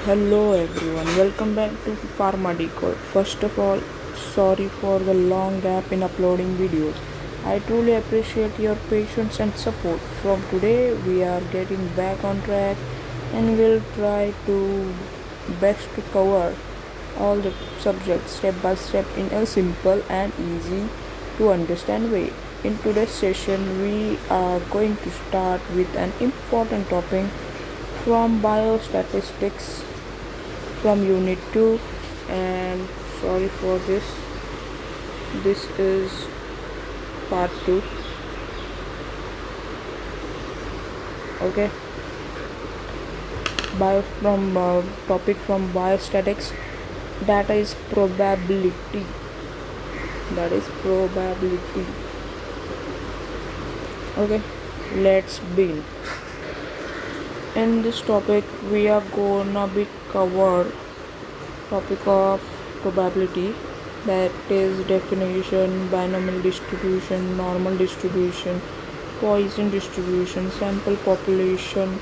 Hello everyone, welcome back to Pharma Decode. First of all, sorry for the long gap in uploading videos. I truly appreciate your patience and support. From today, we are getting back on track and will try to best to cover all the subjects step by step in a simple and easy to understand way. In today's session, we are going to start with an important topic from biostatistics from unit 2, and sorry for this is part 2. Okay, topic from biostatics. Data is probability. Okay, let's begin. In this topic we are gonna be covered topic of probability, that is definition, binomial distribution, normal distribution, Poisson distribution, sample population,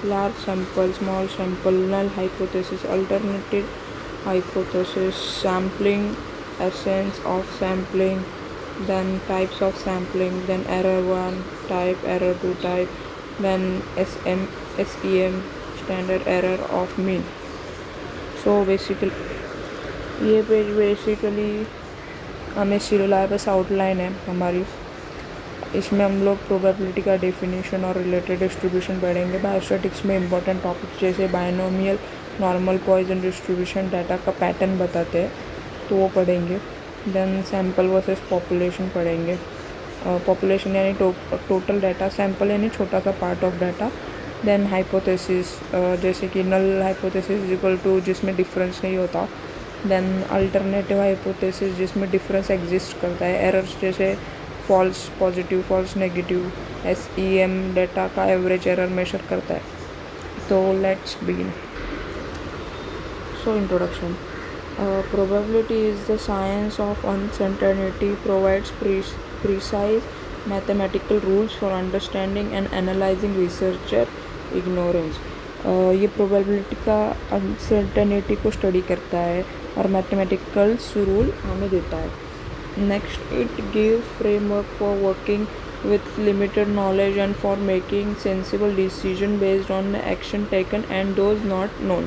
large sample, small sample, null hypothesis, alternative hypothesis, sampling, essence of sampling, then types of sampling, then error 1 type, error 2 type, then SEM standard error of mean. So basically ये page basically हमें syllabus outline है हमारी. इसमें हम लोग probability का definition और related distribution पढ़ेंगे. बायोस्टैटिक्स में इंपॉर्टेंट टॉपिक्स जैसे binomial, normal, Poisson distribution, data का पैटर्न बताते हैं तो वो पढ़ेंगे. देन सैम्पल वर्सेस पॉपुलेशन पढ़ेंगे. पॉपुलेशन यानी टोटल डाटा, सैम्पल यानी छोटा सा part of data. Then hypothesis जैसे कि नल हाइपोथेसिस इक्वल टू जिसमें डिफरेंस नहीं होता. देन अल्टरनेटिव हाइपोथेसिस जिसमें डिफरेंस एग्जिस्ट करता है. एरर्स जैसे false positive, false negative. SEM data का एवरेज एरर मेजर करता है. तो let's begin. So introduction. Probability is the science of uncertainty, provides precise mathematical rules for understanding and analyzing researcher ignorance. ये probability का uncertainty को study करता है और मैथमेटिकल्स रूल हमें देता है. Next, it gives framework for working with limited knowledge and for making sensible decision based on the action taken and those not known.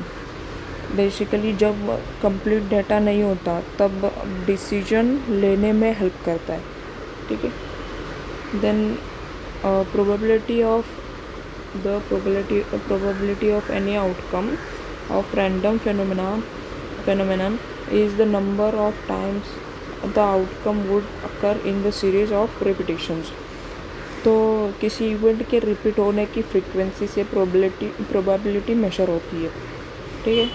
Basically जब कंप्लीट डाटा नहीं होता तब डिसीजन लेने में हेल्प करता है. ठीक है. Then probability of any outcome of random phenomenon is the number of times the outcome would occur in the series of repetitions. तो किसी इवेंट के रिपीट होने की फ्रीक्वेंसी से प्रोबेबिलिटी मेजर होती है. ठीक है.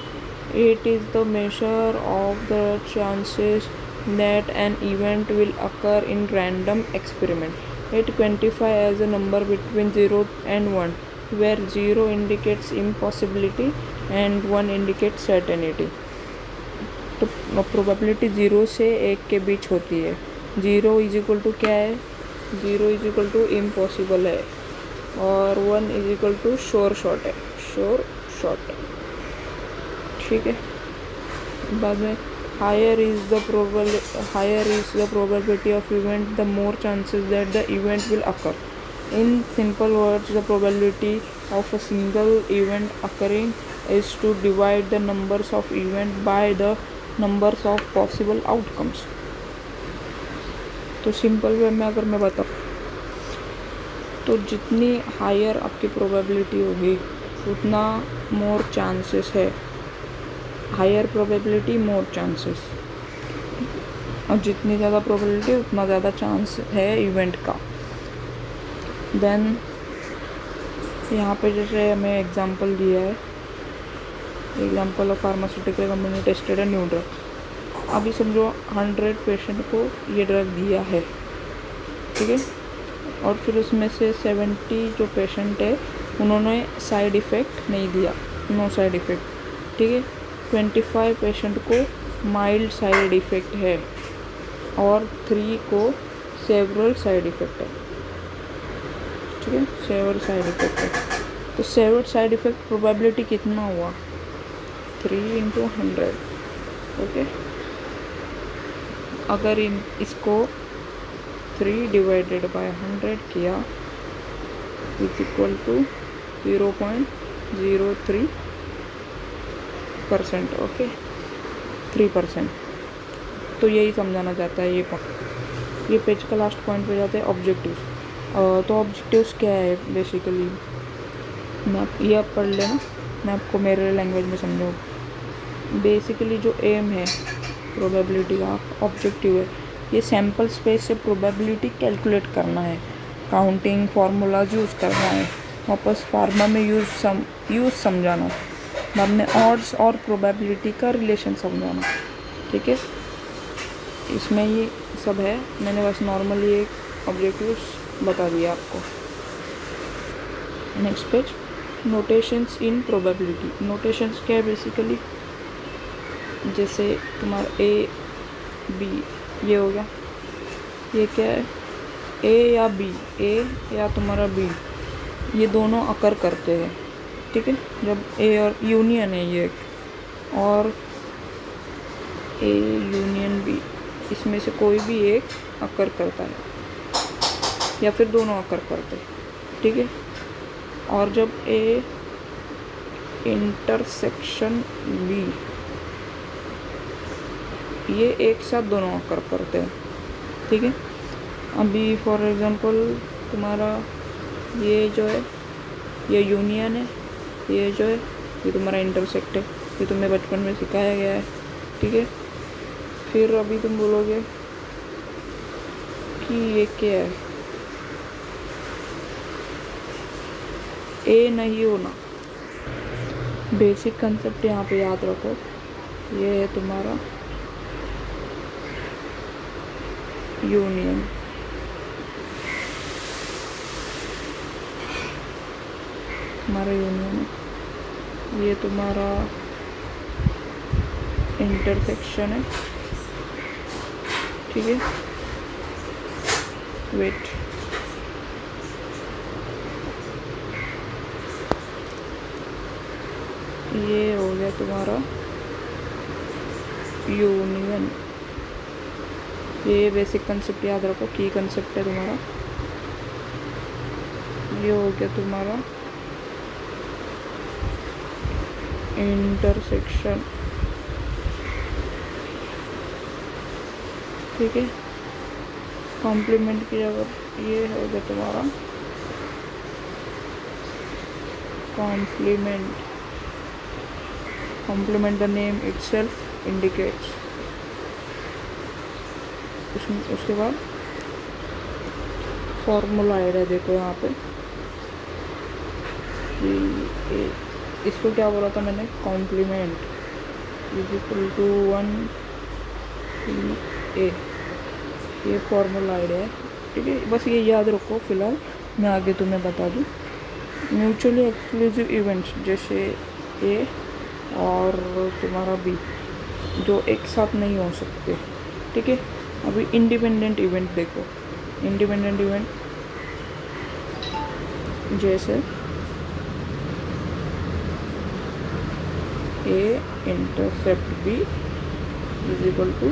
It is the measure of the chances that an event will occur in random experiment. It quantifies as a number between 0 and 1, where 0 indicates impossibility and 1 indicates certainty. तो probability 0 से 1 के बीच होती है. 0 is equal to क्या है? 0 is equal to impossible है और 1 is equal to sure shot है. ठीक है. बाद में higher is the probability of event, the more chances that the event will occur. In simple words, the probability of a single event occurring is to divide the numbers of event by the numbers of possible outcomes. तो simple way में अगर मैं बताऊँ तो जितनी higher आपकी probability होगी उतना मोर चांसेस है. हायर प्रोबेबिलिटी मोर चांसेस, और जितनी ज़्यादा प्रोबेबिलिटी उतना ज़्यादा चांस है इवेंट का. देन यहाँ पे जैसे हमें एग्जांपल दिया है, example of pharmaceutical company tested a new drug. अभी समझो 100 पेशेंट को ये ड्रग दिया है. ठीक है. और फिर उसमें से 70 जो पेशेंट है उन्होंने साइड इफ़ेक्ट नहीं दिया, नो साइड इफ़ेक्ट. ठीक है. 25 पेशेंट को माइल्ड साइड इफ़ेक्ट है और 3 को सेवरल साइड इफ़ेक्ट है. ठीक है, सेवरल साइड इफ़ेक्ट है. तो सेवरल साइड इफ़ेक्ट प्रोबेबिलिटी कितना हुआ? 3 × 100. ओके, अगर इसको 3/100 किया इज इक्वल टू 0.03%. ओके, 3%. तो यही समझाना चाहता है ये पेज का लास्ट पॉइंट पे जाते हैं, ऑब्जेक्टिव्स. तो ऑब्जेक्टिव्स क्या है बेसिकली, ये आप पढ़ लेना, मैं आपको मेरे लैंग्वेज में समझाऊँ. बेसिकली जो एम है प्रोबेबिलिटी का, ऑब्जेक्टिव है, ये सैम्पल स्पेस से प्रोबेबिलिटी कैलकुलेट करना है, काउंटिंग फार्मूलाज यूज़ करना है, वापस फार्मा में यूज़ समझाना, बाद में ऑड्स और प्रोबेबिलिटी का रिलेशन समझाना. ठीक है, इसमें ये सब है. मैंने बस नॉर्मली एक ऑब्जेक्टिव्स बता दिया आपको. नेक्स्ट पेज, नोटेशंस इन प्रोबेबिलिटी. नोटेशंस क्या है बेसिकली, जैसे तुम्हारा ए बी ये हो गया, ये क्या है, ए या बी, ए या तुम्हारा बी, ये दोनों अकर करते हैं. ठीक है, जब ए और यूनियन है ये एक, और ए यूनियन बी, इसमें से कोई भी एक अकर करता है या फिर दोनों अकर करते हैं. ठीक है, और जब ए इंटरसेक्शन बी, ये एक साथ दोनों अकर करते हैं. ठीक है, अभी फॉर एग्जांपल तुम्हारा ये जो है ये यूनियन है, ये जो है ये तुम्हारा इंटरसेक्ट है, ये तुम्हें बचपन में सिखाया गया है. ठीक है, फिर अभी तुम बोलोगे कि ये क्या है, ए नहीं होना. बेसिक कंसेप्ट यहाँ पे याद रखो, ये है तुम्हारा यूनियन, तुम्हारा यूनियन है, ये तुम्हारा इंटरसेक्शन है. ठीक है, वेट, ये हो गया तुम्हारा यूनियन. ये बेसिक कंसेप्ट याद रखो, की कंसेप्ट है तुम्हारा. ये हो गया तुम्हारा इंटरसेक्शन. ठीक है, कॉम्प्लीमेंट की जगह ये हो गया तुम्हारा complement. Complement the name itself indicates. उसके बाद फॉर्मूला ऐड है, देखो यहाँ पे इसको क्या बोला था मैंने, कॉम्प्लीमेंट इज इक्वल टू 1 ये फॉर्मूला ऐड है. ठीक है, बस ये याद रखो. फिलहाल मैं आगे तुम्हें बता दूँ. म्यूचुअली एक्सक्लूसिव इवेंट्स जैसे ए और तुम्हारा बी, जो एक साथ नहीं हो सकते. ठीक है, अभी इंडिपेंडेंट इवेंट देखो. इंडिपेंडेंट इवेंट जैसे A intercept B is equal to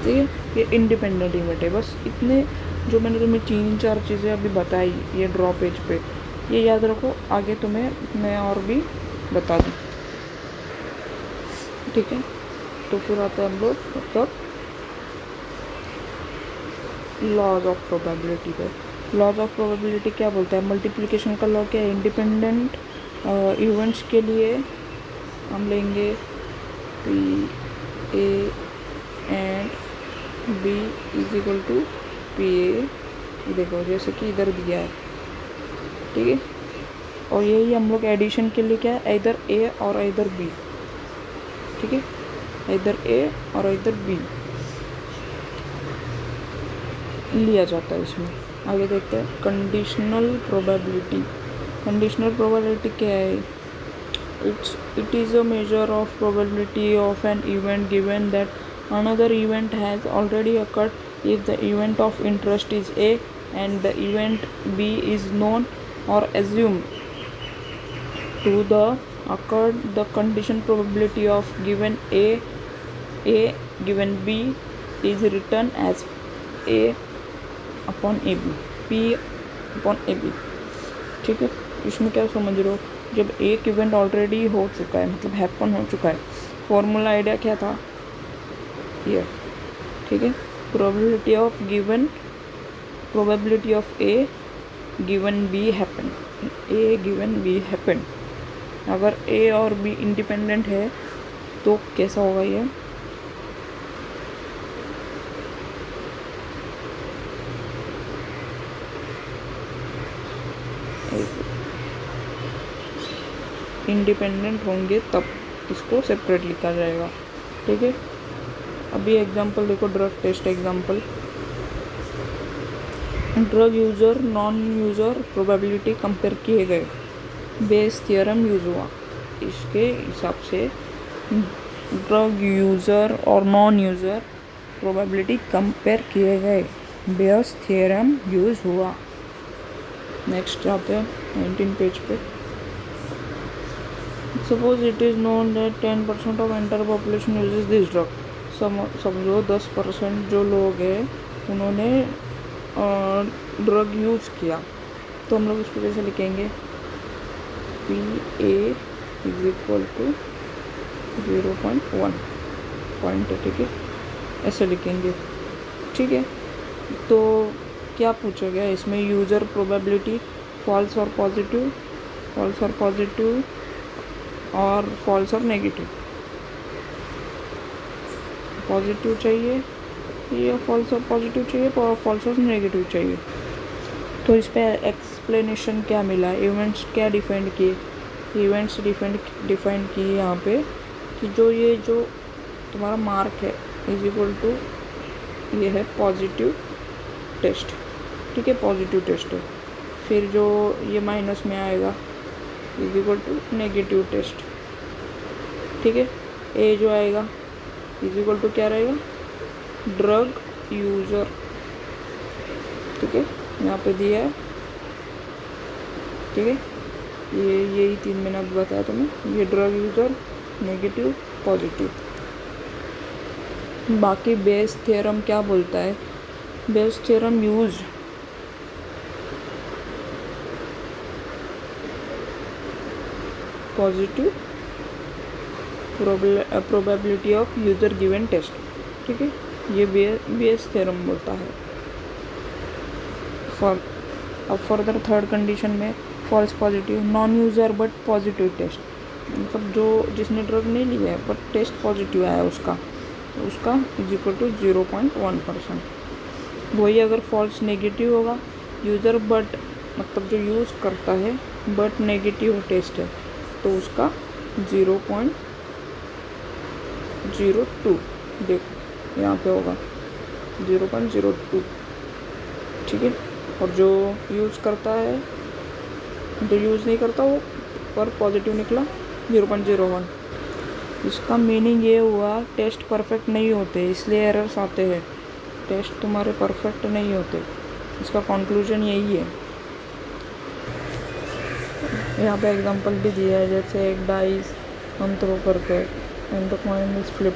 ठीक है, ये इंडिपेंडेंट इवेंट है. बस इतने जो मैंने तुम्हें 3-4 चीज़ें अभी बताई ये ड्रॉ पेज पे, ये याद रखो. आगे तुम्हें मैं और भी बता दूँ. ठीक है, तो फिर आता है हम लोग मतलब लॉज ऑफ प्रोबेबिलिटी पे. लॉज ऑफ प्रोबेबिलिटी क्या बोलता है, मल्टीप्लिकेशन का लॉ क्या है, इंडिपेंडेंट इवेंट्स के लिए हम लेंगे P A and B is equal to P A. देखो जैसे कि इधर दिया है. ठीक है, और यही हम लोग एडिशन के लिए क्या है, इधर ए और इधर बी. ठीक है, इधर ए और इधर बी लिया जाता है इसमें. आगे देखते हैं कंडीशनल प्रोबेबिलिटी. कंडीशनल प्रोबेबिलिटी क्या है, it is a measure of probability of an event given that another event has already occurred if the event of interest is A and the event B is known or assumed to the occurred, the condition probability of given A given B is written as A upon AB, P upon AB. ठीक है, इसमें क्या समझ रहे हो, जब एक event already हो चुका है, मतलब हैपन हो चुका है, फॉर्मूला आइडिया क्या था ये, ठीक है, probability of given, probability of A given be happen, A given be happen. अगर ए और बी इंडिपेंडेंट है तो कैसा होगा ये, इंडिपेंडेंट होंगे तब इसको सेपरेट लिखा जाएगा। ठीक है, अभी एग्जांपल देखो, drug test example, drug user non user probability compare किए गए, बेस थ्योरम यूज़ हुआ। इसके हिसाब से ड्रग यूज़र और नॉन यूज़र प्रोबेबिलिटी कंपेयर किए गए, बेस थ्योरम यूज़ हुआ। नेक्स्ट जाते हैं 19 पेज पे। Suppose it is known that 10% of entire population uses this drug. समझो 10% जो लोग हैं उन्होंने ड्रग यूज़ किया, तो हम लोग इसको कैसे लिखेंगे, P A is equal to 0.1 point है। ठीक है, ऐसे लिखेंगे। ठीक है, तो क्या पूछा गया इसमें, यूज़र प्रोबेबिलिटी फॉल्स और पॉजिटिव, फॉल्स और पॉजिटिव और फॉल्स और नेगेटिव, पॉजिटिव चाहिए ये, फॉल्स और पॉजिटिव चाहिए, फॉल्स और नेगेटिव चाहिए। तो इस पर एक्सप्लेनेशन क्या मिला, इवेंट्स क्या डिफाइन किए, इवेंट्स डिफाइन किए यहाँ पे कि जो तुम्हारा मार्क है इज इक्वल टू ये है पॉजिटिव टेस्ट। ठीक है, पॉजिटिव टेस्ट है, फिर जो ये माइनस में आएगा is equal to negative test. ठीक है, ए जो आएगा इज इक्वल टू क्या रहेगा, ड्रग यूज़र। ठीक है, यहाँ पे दिया है। ठीक है, ये यही 3 मैंने अभी बताया तुम्हें, ये ड्रग यूज़र, नेगेटिव, पॉजिटिव। बाकी बेस थ्योरम क्या बोलता है, Bayes theorem use positive probability of user given test. ठीक है, ये बेस थ्योरम बोलता है। अब फर्दर थर्ड कंडीशन में false positive, non user but positive test, मतलब जो जिसने ड्रग नहीं लिया है बट टेस्ट पॉजिटिव आया उसका इज इक्वल टू 0.1%। वही अगर फॉल्स नेगेटिव होगा, यूज़र बट मतलब जो यूज़ करता है बट नेगेटिव टेस्ट है, तो उसका 0.02, देखो यहाँ पे होगा 0.02। ठीक है, और जो यूज़ करता है, जो यूज़ नहीं करता वो पर पॉजिटिव निकला 0.01। इसका मीनिंग ये हुआ टेस्ट परफेक्ट नहीं होते, इसलिए एरर्स आते हैं, टेस्ट तुम्हारे परफेक्ट नहीं होते। इसका कंक्लूजन यही है। यहाँ पे एग्जांपल भी दिया है, जैसे एक डाइस हम थ्रो करते हैं and the coin is flip,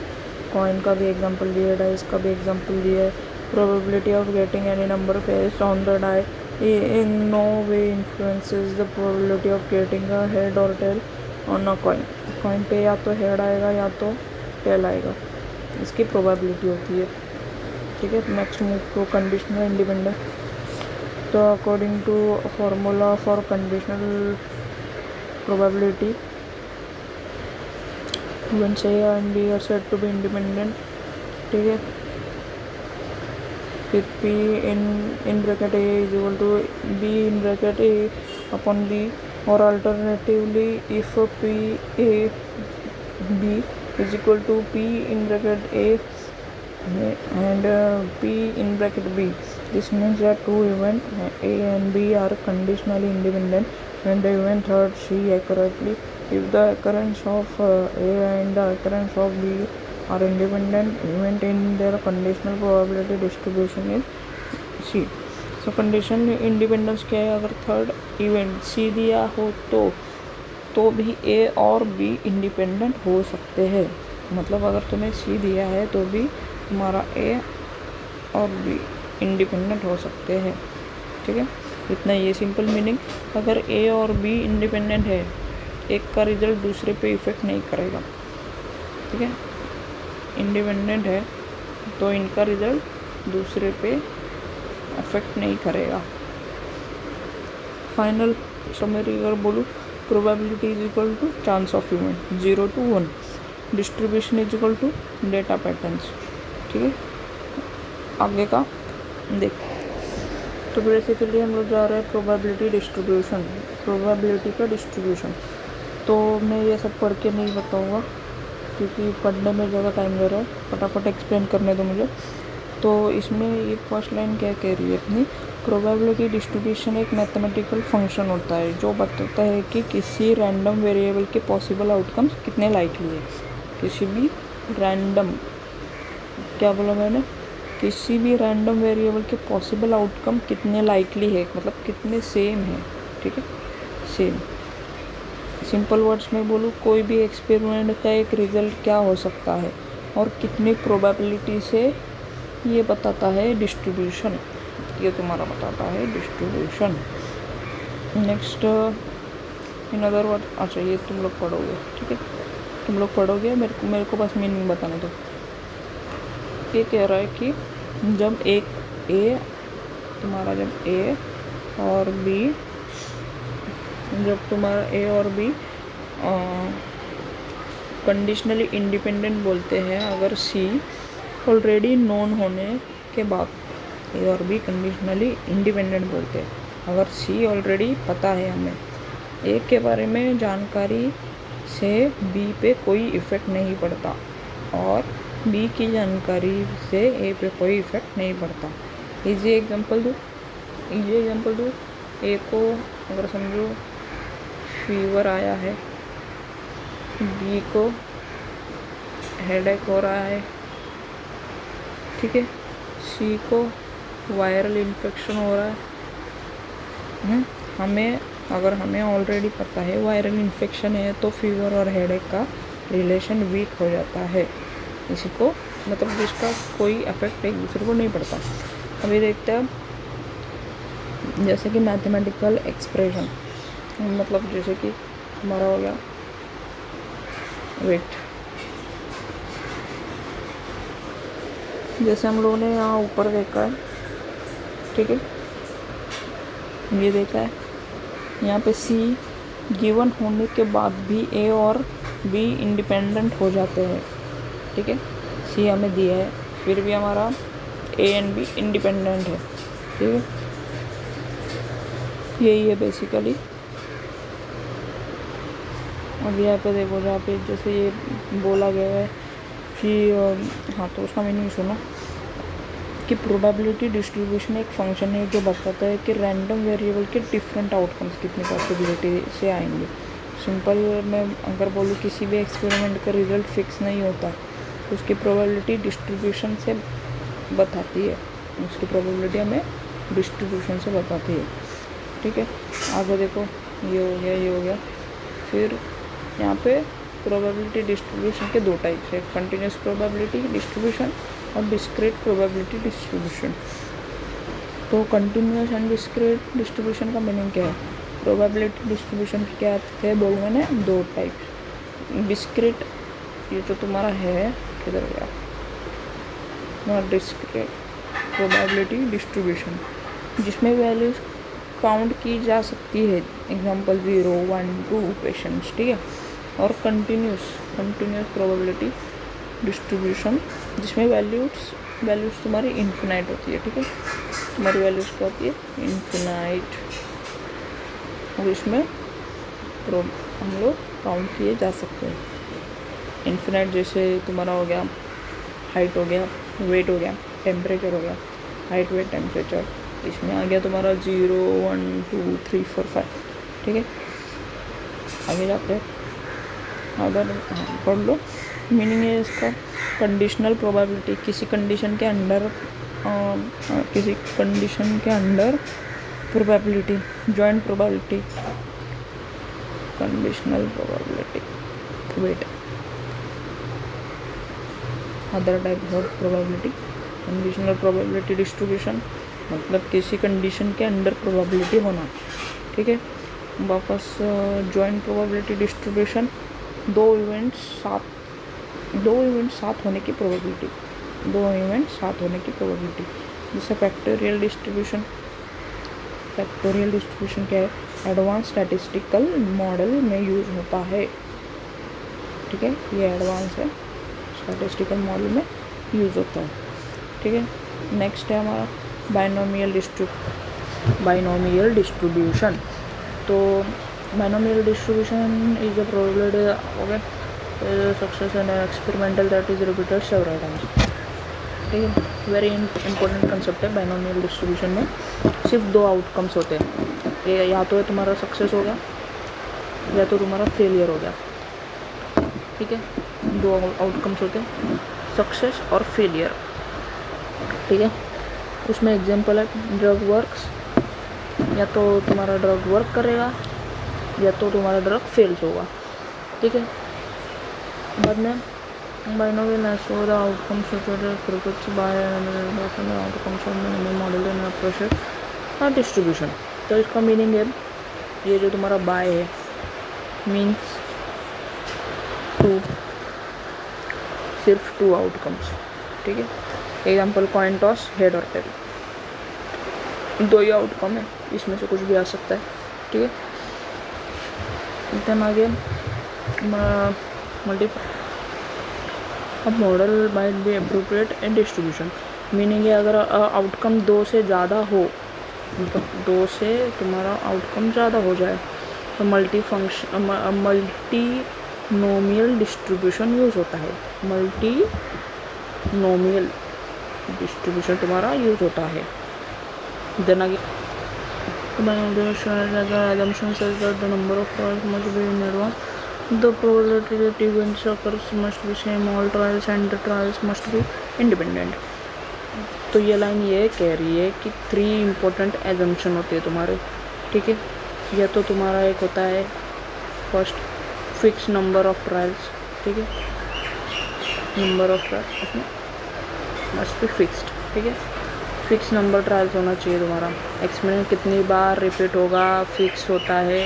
coin का भी एग्जांपल दिया है, डाइस का भी एग्जांपल दिया है। Probability of getting any number based on the die in no way influences the probability of getting a head or tail on a coin। Coin पे या तो हेड आएगा या तो टेल आएगा, इसकी प्रोबेबिलिटी होती है। ठीक है, next move to conditional independent. तो according to formula for conditional probability, events A and B are said to be independent। ठीक है, with P in bracket A is equal to B in bracket A upon B, or alternatively if P A B is equal to P in bracket A and P in bracket B. This means that two events A and B are conditionally independent when the event third C accurately. If the occurrence of A and the occurrence of B are independent event in their conditional probability distribution is C। So condition independence क्या है, अगर third event सी दिया हो तो भी ए और be independent हो सकते हैं। मतलब अगर तुम्हें सी दिया है तो भी तुम्हारा ए और बी इंडिपेंडेंट हो सकते हैं। ठीक है, इतना ये सिंपल मीनिंग। अगर ए और बी इंडिपेंडेंट है, एक का रिजल्ट दूसरे पे इफ़ेक्ट नहीं करेगा। ठीक है, इंडिपेंडेंट है तो इनका रिजल्ट दूसरे पे अफेक्ट नहीं करेगा। फाइनल समरी अगर बोलूँ, probability is equal to chance of event 0 to 1, distribution is equal to data patterns. ठीक है, आगे का देख। तो बेसिकली हम लोग जा रहे हैं प्रोबेबिलिटी डिस्ट्रीब्यूशन, प्रोबेबिलिटी का डिस्ट्रीब्यूशन। तो मैं ये सब पढ़ के नहीं बताऊँगा क्योंकि पढ़ने में ज़्यादा टाइम ले रहा है, फटाफट एक्सप्लेन करने दो मुझे। तो इसमें ये फर्स्ट लाइन क्या कह रही है अपनी, प्रोबेबिलिटी डिस्ट्रीब्यूशन एक मैथमेटिकल फंक्शन होता है जो बताता है कि किसी रैंडम वेरिएबल के पॉसिबल आउटकम्स कितने लाइकली है। किसी भी रैंडम, क्या बोला मैंने, किसी भी रैंडम वेरिएबल के पॉसिबल आउटकम कितने लाइकली है, मतलब कितने सेम है। ठीक है, सेम। सिंपल वर्ड्स में बोलूँ, कोई भी एक्सपेरिमेंट का एक रिज़ल्ट क्या हो सकता है और कितनी प्रोबेबिलिटी से ये बताता है डिस्ट्रीब्यूशन, ये तुम्हारा बताता है distribution. Next in other word, अच्छा ये तुम लोग पढ़ोगे। ठीक है, तुम लोग पढ़ोगे, मेरे को बस मीनिंग बताने दो। ये कह रहा है कि जब एक ए तुम्हारा, जब ए और बी, जब तुम्हारा ए और बी कंडीशनली इंडिपेंडेंट बोलते हैं, अगर सी ऑलरेडी नोन होने के बाद, ए और बी कंडीशनली इंडिपेंडेंट बोलते हैं अगर सी ऑलरेडी पता है हमें, ए के बारे में जानकारी से बी पे कोई इफ़ेक्ट नहीं पड़ता और बी की जानकारी से ए पे कोई इफ़ेक्ट नहीं पड़ता। इजी एग्जांपल दूँ, ए को अगर समझो फीवर आया है, बी को हेडेक हो रहा है, ठीक है, सी को वायरल इन्फेक्शन हो रहा है। अगर हमें ऑलरेडी पता है वायरल इन्फेक्शन है तो फीवर और हेडेक का रिलेशन वीक हो जाता है। इसी को मतलब जिसका कोई इफेक्ट एक दूसरे को नहीं पड़ता। अभी देखते हैं जैसे कि मैथमेटिकल एक्सप्रेशन, मतलब जैसे कि हमारा हो गया वेट, जैसे हम लोगों ने यहाँ ऊपर देखा है, ठीक है, ये देखा है, यहाँ पे सी गिवन होने के बाद भी ए और बी इंडिपेंडेंट हो जाते हैं। ठीक है, सी हमें दिया है फिर भी हमारा ए एंड बी इंडिपेंडेंट है। ठीक है, यही है बेसिकली। अब यहाँ पे देखो, जहाँ पे जैसे ये बोला गया है कि हाँ, तो उसका मीनिंग सुनो कि प्रोबेबिलिटी डिस्ट्रीब्यूशन एक फंक्शन है जो बताता है कि रैंडम वेरिएबल के डिफरेंट आउटकम्स कितनी पॉसिबिलिटी से आएंगे। सिंपल मैं अगर बोलूँ किसी भी एक्सपेरिमेंट का रिजल्ट फिक्स नहीं होता, तो उसकी प्रोबेबिलिटी डिस्ट्रीब्यूशन से बताती है, उसकी प्रोबेबिलिटी हमें डिस्ट्रीब्यूशन से बताती है। ठीक है, आगे देखो, ये हो गया। फिर यहाँ पे प्रोबेबिलिटी डिस्ट्रीब्यूशन के दो टाइप्स है, कंटिन्यूस प्रोबेबिलिटी डिस्ट्रीब्यूशन और डिस्क्रीट प्रोबेबिलिटी डिस्ट्रीब्यूशन। तो कंटिन्यूस एंड डिस्क्रीट डिस्ट्रीब्यूशन का मीनिंग क्या है, प्रोबेबिलिटी डिस्ट्रीब्यूशन की क्या है बोल मैंने, दो टाइप। डिस्क्रीट, ये जो तुम्हारा है किधर गया, तुम्हारा डिस्क्रीट प्रोबेबिलिटी डिस्ट्रीब्यूशन जिसमें वैल्यूज काउंट की जा सकती है, एग्जांपल 0, 1, 2 पेशेंट्स। ठीक है, और कंटिन्यूस प्रोबेबिलिटी डिस्ट्रीब्यूशन जिसमें वैल्यूज तुम्हारी इन्फिनाइट होती है। ठीक है, तुम्हारी वैल्यूज क्या होती है, इन्फिनाइट, और इसमें हम लोग काउंट किए जा सकते हैं। इन्फिनाइट जैसे तुम्हारा हो गया हाइट, हो गया वेट, हो गया टेम्परेचर, हो गया हाइट वेट टेम्परेचर, इसमें आ गया तुम्हारा 0, 1, 2, 3, 4, 5। ठीक है, आगे जाते हैं, अगर पढ़ लो। मीनिंग है इसका, कंडीशनल प्रोबेबिलिटी किसी कंडीशन के अंडर किसी कंडीशन के under probability, joint probability, conditional probability, wait, other type of probability, conditional probability distribution मतलब किसी कंडीशन के अंडर प्रोबेबिलिटी होना, ठीक है। वापस जॉइंट प्रोबेबिलिटी डिस्ट्रीब्यूशन, दो इवेंट्स साथ होने की प्रोबेबिलिटी, जैसे फैक्टोरियल डिस्ट्रीब्यूशन क्या है, एडवांस स्टैटिस्टिकल मॉडल में यूज होता है, ठीक है, ये एडवांस है, स्टैटिस्टिकल मॉडल में यूज होता है, ठीक है। नेक्स्ट है हमारा बाइनोमियल डिस्ट्रीब्यूशन। तो binomial distribution is a probability okay success and experimental that is repeated several times, ठीक है। वेरी इंपॉर्टेंट कंसेप्ट है बाइनोमियल डिस्ट्रीब्यूशन में। सिर्फ दो आउटकम्स होते हैं, या तो तुम्हारा सक्सेस होगा या तो तुम्हारा फेलियर हो गया, ठीक है। दो आउटकम्स होते हैं, सक्सेस और फेलियर, ठीक है। उसमें एग्जांपल है ड्रग वर्क्स, या तो तुम्हारा ड्रग वर्क करेगा या तो तुम्हारा ड्रग फेल्स होगा, ठीक है। बाद में binomial outcomes model and distribution. तो इसका मीनिंग है, ये जो तुम्हारा बाय है मीन्स सिर्फ टू आउटकम्स, ठीक है। एग्जाम्पल कॉइन टॉस, हेड और टेल, दो ही आउटकम है, इसमें से कुछ भी आ सकता है, ठीक है। देन आगे मल्टीप्लाई अब model might be appropriate in distribution, meaning है अगर आउटकम दो से ज़्यादा हो, मतलब दो से तुम्हारा आउटकम ज़्यादा हो जाए तो मल्टीनोमियल डिस्ट्रीब्यूशन यूज़ होता है, मल्टीनोमियल डिस्ट्रीब्यूशन तुम्हारा यूज़ होता है। देन आगे assumption says that the number of trials must be in advance, the probability that events occurs must be same all trials and the trials must be independent। तो ये line ये कह रही है कि 3 इम्पोर्टेंट एजम्पशन होते हैं तुम्हारे, ठीक है। या तो तुम्हारा एक होता है first fix number of trials, ठीक है, number of trials must be fixed, ठीक है। फिक्स नंबर ट्रायल्स होना चाहिए तुम्हारा, एक्सपेरिमेंट कितनी बार रिपीट होगा फिक्स होता है,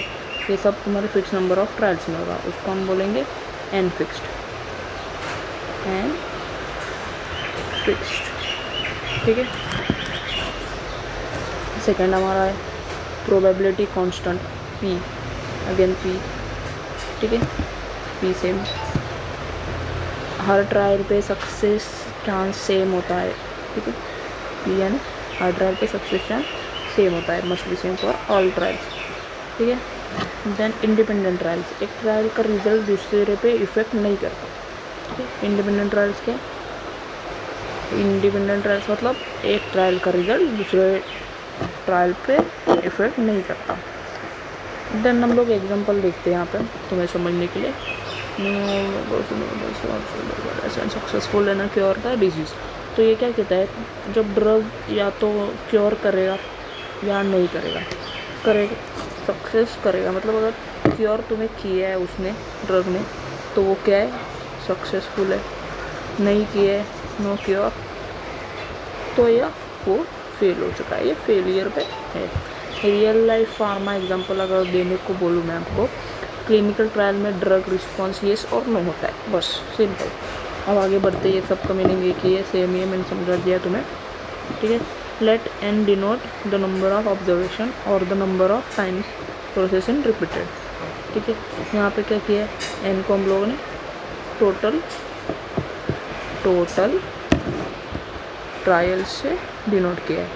ये सब तुम्हारे फिक्स नंबर ऑफ ट्रायल्स में होगा, उसको हम बोलेंगे एन फिक्स्ड, ठीक है। सेकेंड हमारा है probability constant P, again P, ठीक है, पी सेम, हर ट्रायल पे सक्सेस चांस सेम होता है, ठीक है, पी यानी हर ट्रायल पे सक्सेस चांस सेम होता है, must be same for all trials, ठीक है। देन इंडिपेंडेंट ट्रायल्स, एक ट्रायल का रिजल्ट दूसरे पे इफेक्ट नहीं करता, ठीक है। इंडिपेंडेंट ट्रायल्स क्या, इंडिपेंडेंट ट्रायल्स मतलब एक ट्रायल का रिजल्ट दूसरे ट्रायल पे इफेक्ट नहीं करता। देन हम लोग एग्जांपल देखते हैं यहाँ पे तुम्हें समझने के लिए, सक्सेसफुल है ना क्योर द डिजीज़। तो ये क्या कहता है, जब ड्रग या तो क्योर करेगा या नहीं करेगा, सक्सेस करेगा मतलब अगर क्योर तुम्हें किया है उसने ड्रग ने तो वो क्या है सक्सेसफुल है, नहीं किया है नो क्योर तो या वो फेल हो चुका है, ये फेलियर पे है। रियल लाइफ फार्मा एग्जांपल अगर देने को बोलूँ मैं आपको, क्लिनिकल ट्रायल में ड्रग रिस्पॉन्स येस और नो होता है, बस सिंपल। अब आगे बढ़ते ये सब का मीनिंग एक ही है, सेम ही है, मैंने समझा दिया तुम्हें, ठीक है। Let n denote the number of observation और the number of times process in repeated, ठीक है। यहाँ पे क्या किया है, एन को हम लोगों ने टोटल ट्रायल्स से डिनोट किया है,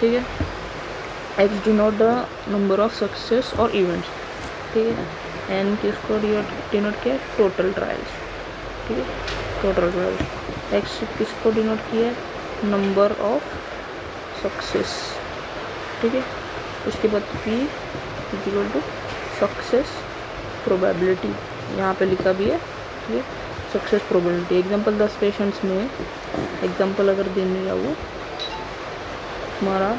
ठीक है। X denote the number of success और इवेंट्स, ठीक है। एन किसको डिनोट किया है, टोटल ट्रायल्स, ठीक है, टोटल ट्रायल्स। एक्स किसको डिनोट किया है, नंबर ऑफ सक्सेस, ठीक है। उसके बाद P equal to success probability, यहाँ पे लिखा भी है, ठीक है, सक्सेस प्रोबेबिलिटी। एग्जांपल 10 पेशेंट्स में एग्जांपल अगर देने जाऊँ तुम्हारा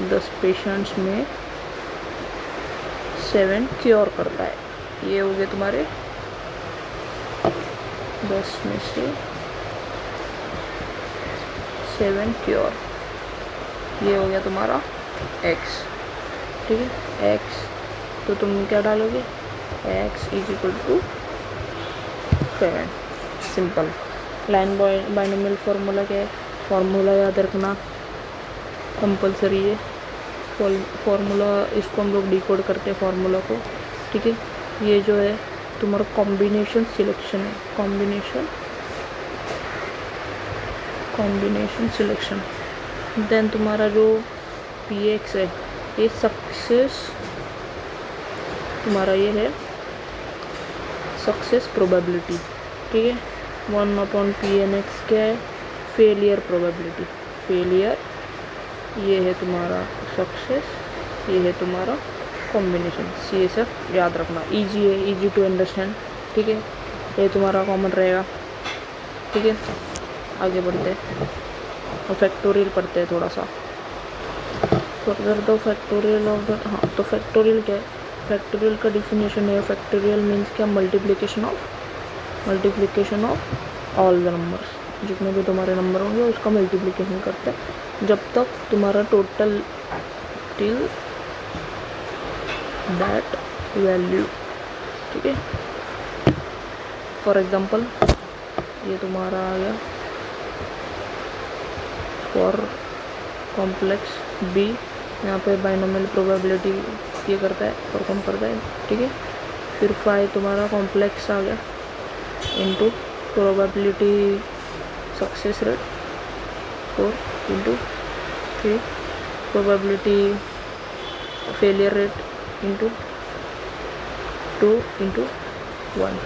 10 पेशेंट्स में 7 क्योर करता है। ये हो गए तुम्हारे 10 में से 7 क्योर। ये हो गया तुम्हारा x, ठीक है। x तो तुम क्या डालोगे, x इज इक्वल टू 7। सिंपल। लाइन बाइनोमियल फार्मूला क्या है, फार्मूला याद रखना कंपलसरी है। फार्मूला इसको हम लोग डिकोड करते हैं फार्मूला को, ठीक है। ये जो है तुम्हारा कॉम्बिनेशन सिलेक्शन है, कॉम्बिनेशन सिलेक्शन। देन तुम्हारा जो px है ये सक्सेस, तुम्हारा ये है सक्सेस प्रोबेबिलिटी, ठीक है। 1/pnx क्या है, फेलियर प्रोबेबिलिटी। फेलियर ये है तुम्हारा सक्सेस, ये है तुम्हारा कॉम्बिनेशन। CSF याद रखना, इजी है, इजी टू अंडरस्टैंड, ठीक है। ये तुम्हारा कॉमन रहेगा, ठीक है। आगे बढ़ते हैं और फैक्टोरियल पढ़ते हैं थोड़ा सा। Further the factorial of the, हाँ तो फैक्टोरियल क्या है, फैक्टोरियल का डिफिनेशन है, फैक्टोरियल मीन्स क्या, multiplication of all the numbers. जितने भी तुम्हारे नंबर होंगे उसका मल्टीप्लिकेशन करते हैं जब तक तुम्हारा टोटल टिल दैट वैल्यू, ठीक है। फॉर एग्जांपल ये तुम्हारा आ गया फॉर कॉम्प्लेक्स बी, यहाँ पे बाइनोमियल प्रोबेबिलिटी ये करता है, परफॉर्म करता है, ठीक है। फिर 5 तुम्हारा कॉम्प्लेक्स आ गया into probability success rate 4 into 3 probability failure rate into 2 into 1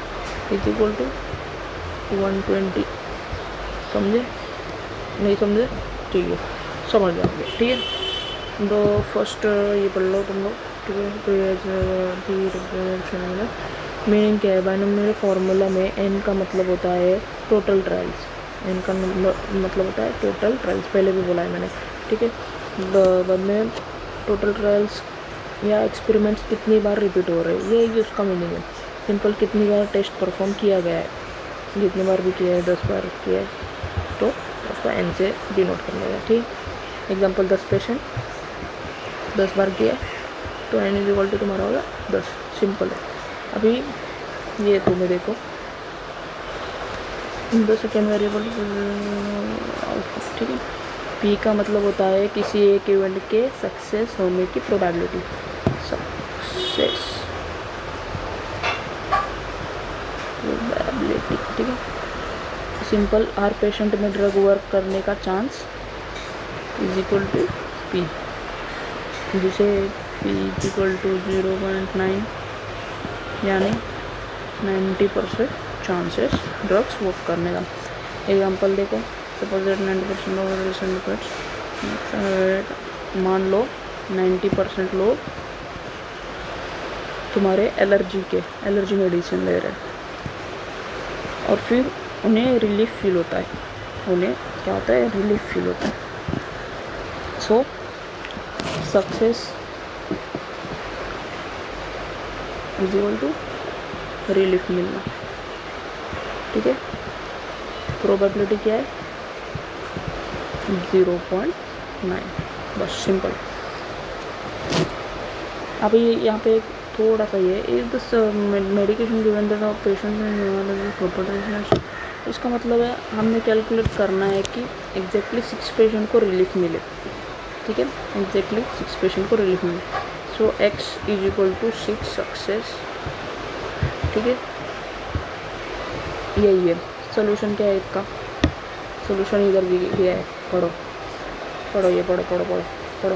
is equal to 120। समझे, नहीं समझे, ठीक है, समझ जाओगे, ठीक है। तो फर्स्ट ये पढ़ लो तुम लोग, ठीक है। मीनिंग क्या है, बाइनोमियल फार्मूला में n का मतलब होता है टोटल ट्रायल्स, n का मतलब होता है टोटल ट्रायल्स, पहले भी बोला है मैंने, ठीक है। बाद में टोटल ट्रायल्स या एक्सपेरिमेंट्स कितनी बार रिपीट हो रहे हैं, ये उसका मीनिंग है। सिंपल कितनी बार टेस्ट परफॉर्म किया गया है, जितनी बार भी किया है, 10 बार किया है तो उसका n से डिनोट कर लेगा, ठीक। एग्जांपल 10 पेशेंट 10 बार किया है तो n इज इक्वल टू तुम्हारा होगा 10। सिंपल है। अभी ये तुम्हें देखो द सेकेंड वेरिएबल आउटपुट, ठीक है। p का मतलब होता है किसी एक इवेंट के सक्सेस होने की प्रोबेबिलिटी, सक्सेस प्रोबेबिलिटी, ठीक है। सिंपल, हर पेशेंट में ड्रग वर्क करने का chance is equal to p, जिसे p इज इक्वल टू 0.9 यानी 90% चांसेस ड्रग्स वर्क करने का। एग्जांपल देखो, सपोज दैट 90% ऑफ रिसर्च, मान लो 90% लोग तुम्हारे एलर्जी मेडिसिन ले रहे हैं और फिर उन्हें रिलीफ फील होता है, उन्हें क्या होता है, रिलीफ फील होता है। So success is equal to relief मिलना, ठीक है। प्रोबेबिलिटी क्या है, 0.9, बस सिंपल। अभी यहाँ पे थोड़ा सा ये is the medication given the patient, इसका मतलब है हमने कैलकुलेट करना है कि एग्जैक्टली 6 पेशेंट को रिलीफ मिले, ठीक है। एग्जैक्टली 6 पेशेंट को रिलीफ मिले। So x is equal to 6 success, ठीक है। यही है सोल्यूशन। क्या है इसका सोल्यूशन, इधर भी दिया है, पढ़ो पढ़ो ये पढ़ो पढ़ो पढ़ो पढ़ो,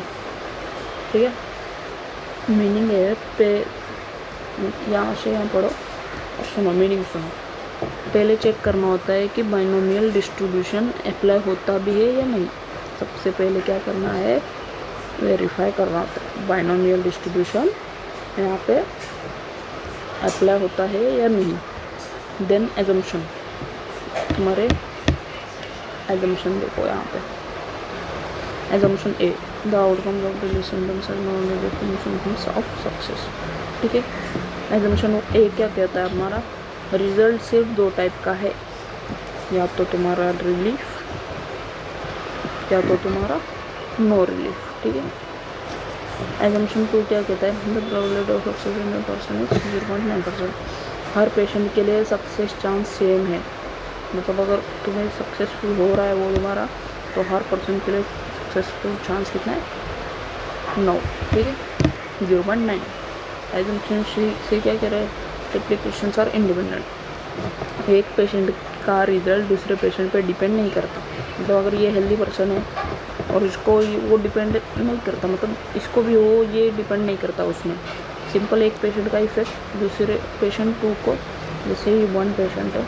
ठीक है। मीनिंग है पे, यहाँ से यहाँ पढ़ो और सुनो, मीनिंग सुनो। पहले चेक करना होता है कि बाइनोमियल डिस्ट्रीब्यूशन अप्लाई होता भी है या नहीं। सबसे पहले क्या करना है, वेरीफाई करना होता है बाइनोमियल डिस्ट्रीब्यूशन यहाँ पे अप्लाई होता है या नहीं। देन एजम्पशन, तुम्हारे एजम्पशन देखो यहाँ पे, assumption A, the outcomes of daily symptoms are non symptoms of success. ठीक है, एजम्पशन ए क्या कहता है हमारा, रिजल्ट सिर्फ दो टाइप का है, या तो तुम्हारा रिलीफ या तो तुम्हारा नो रिलीफ। ठीक है, एजम्पशन 2 क्या कहता है, the probability of success in a person is 0.9%। Her patient के लिए सक्सेस चांस सेम है, मतलब अगर तुम्हें सक्सेसफुल हो रहा है वो तुम्हारा, तो हर पर्सन के लिए सक्सेसफुल चांस कितना है, 9। ठीक है, 0.9। एजम्पशन से क्या कह रहा है, एप्लीकेशंस आर इंडिपेंडेंट। एक पेशेंट का रिजल्ट दूसरे पेशेंट पे डिपेंड नहीं करता, मतलब अगर ये हेल्दी पर्सन है और इसको वो डिपेंड नहीं करता, मतलब इसको भी हो ये डिपेंड नहीं करता उसमें। सिंपल एक पेशेंट का इफेक्ट दूसरे पेशेंट 2 को, जैसे ही 1 पेशेंट है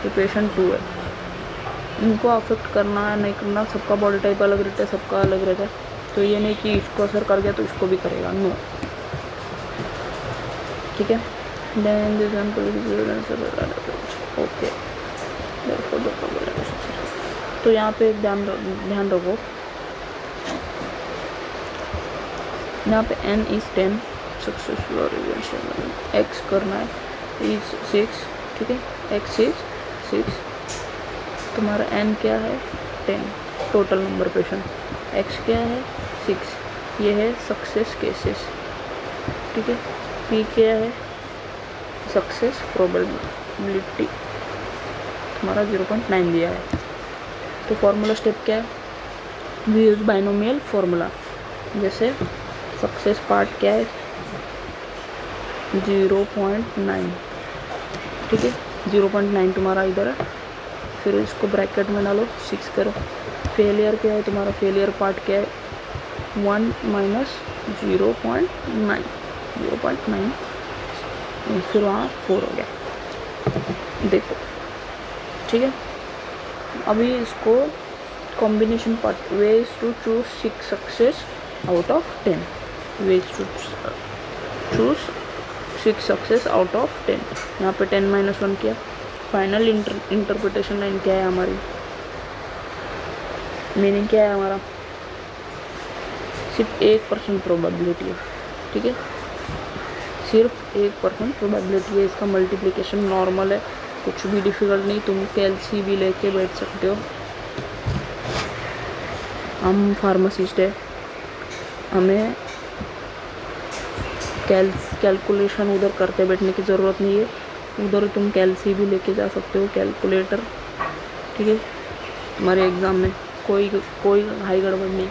ये पेशेंट 2 है, इनको अफेक्ट करना है नहीं करना, सबका बॉडी टाइप अलग रहता है, सबका अलग रहता है, तो ये नहीं कि इसको असर कर गया तो इसको भी करेगा, नो। ठीक है, देन दिस ओके, तो यहाँ पे एक ध्यान रखो, यहाँ पे n इज 10 सक्सेसफुल और x करना है इज 6। ठीक है, x इज 6, तुम्हारा n क्या है 10 टोटल नंबर पेशेंट, x क्या है 6, ये है सक्सेस केसेस। ठीक है, p क्या है सक्सेस प्रोबेबिलिटी, तुम्हारा 0.9 दिया है। तो फॉर्मूला स्टेप क्या है, वी यूज बाइनोमियल फॉर्मूला। जैसे सक्सेस पार्ट क्या है 0.9। ठीक है, 0.9 तुम्हारा इधर है, फिर इसको ब्रैकेट में डालो 6 करो। फेलियर क्या है तुम्हारा, फेलियर पार्ट क्या है 1 माइनस 0.9, फिर वहाँ 4 हो गया। देखो ठीक है, अभी इसको combination part, ways to choose 6 success out of 10, ways to choose 6 success out of 10। यहाँ पे 10-1 किया। फाइनल इंटरप्रिटेशन लाइन क्या है हमारी, मीनिंग क्या है हमारा, सिर्फ 1% प्रोबेबिलिटी है। ठीक है, सिर्फ 1% प्रोबेबिलिटी है, इसका मल्टीप्लिकेशन नॉर्मल है, कुछ भी डिफ़िकल्ट नहीं, तुम कैलसी भी लेके बैठ सकते हो। हम फार्मासिस्ट है, हमें कैलकुलेशन उधर करते बैठने की ज़रूरत नहीं है, उधर तुम कैलसी भी लेके जा सकते हो, कैलकुलेटर। ठीक है, हमारे एग्ज़ाम में कोई हाई गड़बड़ नहीं,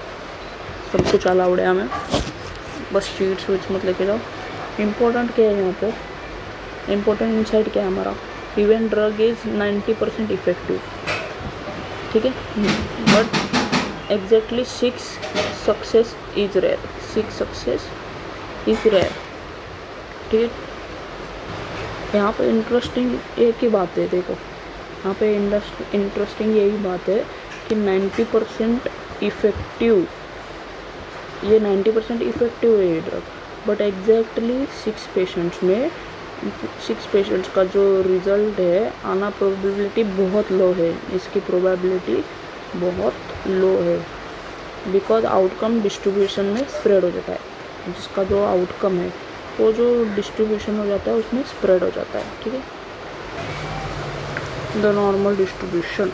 सब कुछ अलाउड है हमें, बस चीट स्विच मत लेके जाओ। इम्पोर्टेंट क्या है यहाँ पे, इम्पोर्टेंट इनसाइट क्या है हमारा, इवन ड्रग इज़ 90% इफेक्टिव। ठीक है, but exactly 6 success is rare, 6 success is rare. ठीक है, यहाँ पे इंटरेस्टिंग एक ही बात है, देखो यहाँ पे इंटरेस्टिंग यही बात है कि 90% इफेक्टिव, ये 90% इफेक्टिव है ये ड्रग, बट एग्जैक्टली 6 पेशेंट्स में 6 पेशेंट्स का जो रिज़ल्ट है आना प्रोबेबिलिटी बहुत लो है, इसकी प्रोबेबिलिटी बहुत लो है, बिकॉज आउटकम डिस्ट्रीब्यूशन में स्प्रेड हो जाता है, जिसका जो आउटकम है वो जो डिस्ट्रीब्यूशन हो जाता है उसमें स्प्रेड हो जाता है। ठीक है, the normal distribution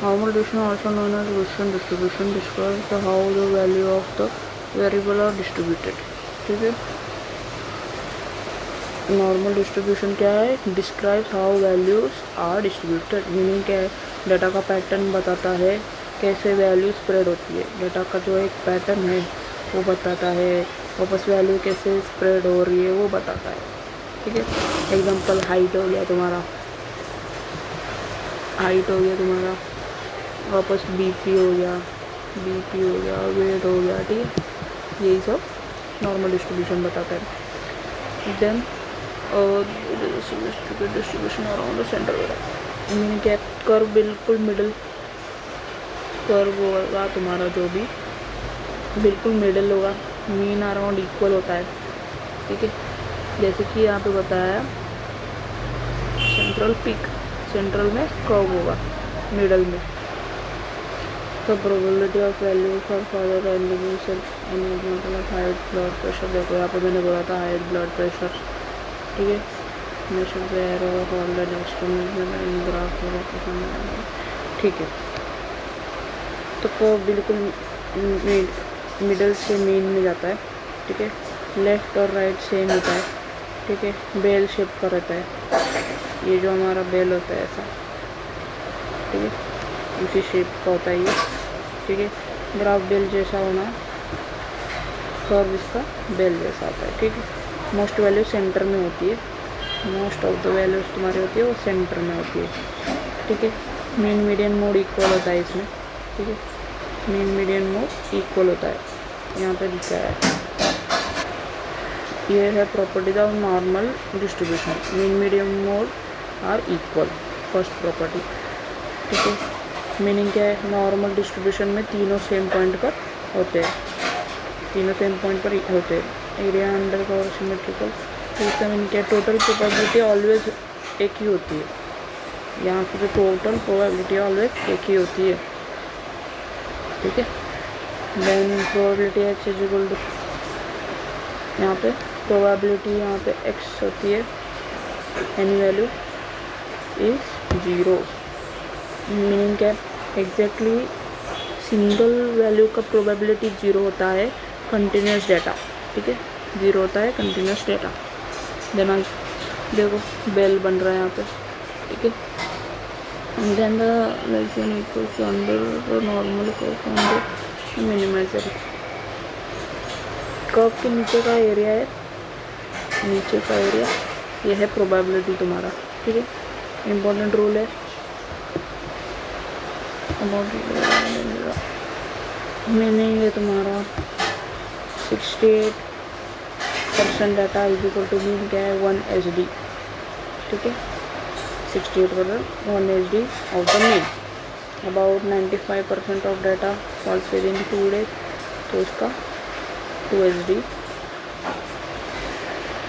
also known as Gaussian distribution describes how the value of the variable are distributed। ठीक है, नॉर्मल डिस्ट्रीब्यूशन क्या है, describes how values are distributed, meaning क्या है, डाटा का पैटर्न बताता है कैसे वैल्यू स्प्रेड होती है, डाटा का जो एक पैटर्न है वो बताता है, वापस वैल्यू कैसे स्प्रेड हो रही है वो बताता है। ठीक है, एग्जांपल हाइट हो गया तुम्हारा, वापस बीपी हो गया, वेट हो गया। ठीक है, यही सब नॉर्मल डिस्ट्रीब्यूशन बताता है। Then distribution around the centre वगैरह, मीनिंग क्या, कर्व बिल्कुल मिडल कर्व होगा तुम्हारा, जो भी बिल्कुल मिडल होगा, मीन अराउंड इक्वल होता है। ठीक है, जैसे कि यहाँ पे बताया सेंट्रल पीक, सेंट्रल में कर्व होगा, मिडल में तो probability of value for further elimination मतलब हाई ब्लड प्रेशर, देखो यहाँ पे मैंने बोला था हाई ब्लड प्रेशर, ठीक है। Measure the error of all the experiment in graph, ठीक है। तो कर्व बिल्कुल मिडल से मीन में जाता है, ठीक है। लेफ्ट और राइट सेम होता है, ठीक है। बेल शेप का रहता है, ये जो हमारा बेल होता है ऐसा, ठीक है, उसी शेप का होता है ये, ठीक है। ग्राफ बेल जैसा होना, कर्व इसका बेल जैसा होता है, ठीक है। मोस्ट वैल्यू सेंटर में होती है, मोस्ट ऑफ द वैल्यूज तुम्हारी होती है वो सेंटर में होती है, ठीक है। मीन मीडियन मोड इक्वल होता है इसमें, ठीक है। मीन मीडियन मोड इक्वल होता है, यहाँ पे लिखा है। ये है properties of normal distribution, mean medium mode are equal, first property, ठीक है। मीनिंग क्या है, नॉर्मल डिस्ट्रीब्यूशन में तीनों सेम पॉइंट पर होते हैं, तीनों सेम पॉइंट पर होते हैं। एरिया अंडर कवर सिमेट्रिकल, तो इसका मीनिंग क्या है, टोटल प्रोबेबिलिटी ऑलवेज एक ही होती है, यहाँ की जो टोटल प्रोबेबिलिटी ऑलवेज एक ही होती है, ठीक है। Then probability X is equal to, यहाँ पे प्रोबेबिलिटी यहाँ पे एक्स होती है, एनी वैल्यू इज 0, मीनिंग क्या है, एग्जैक्टली सिंगल वैल्यू का प्रोबेबिलिटी 0 होता है कंटिन्यूस डेटा, ठीक है, 0 होता है कंटिन्यूस डेटा। देन देखो बेल बन रहा है यहाँ पे, ठीक है। Then the lesson equals under normal curve under minimizer, curve के नीचे का एरिया है, नीचे का एरिया ये है प्रोबेबिलिटी तुम्हारा, ठीक है। इम्पोर्टेंट रूल है, मीनिंग है तुम्हारा 68% data is equal to mean क्या है 1 HD, ठीक है। 68% 1 HD of the mean, about 95% of data falls within 2 days, तो इसका 2 HD।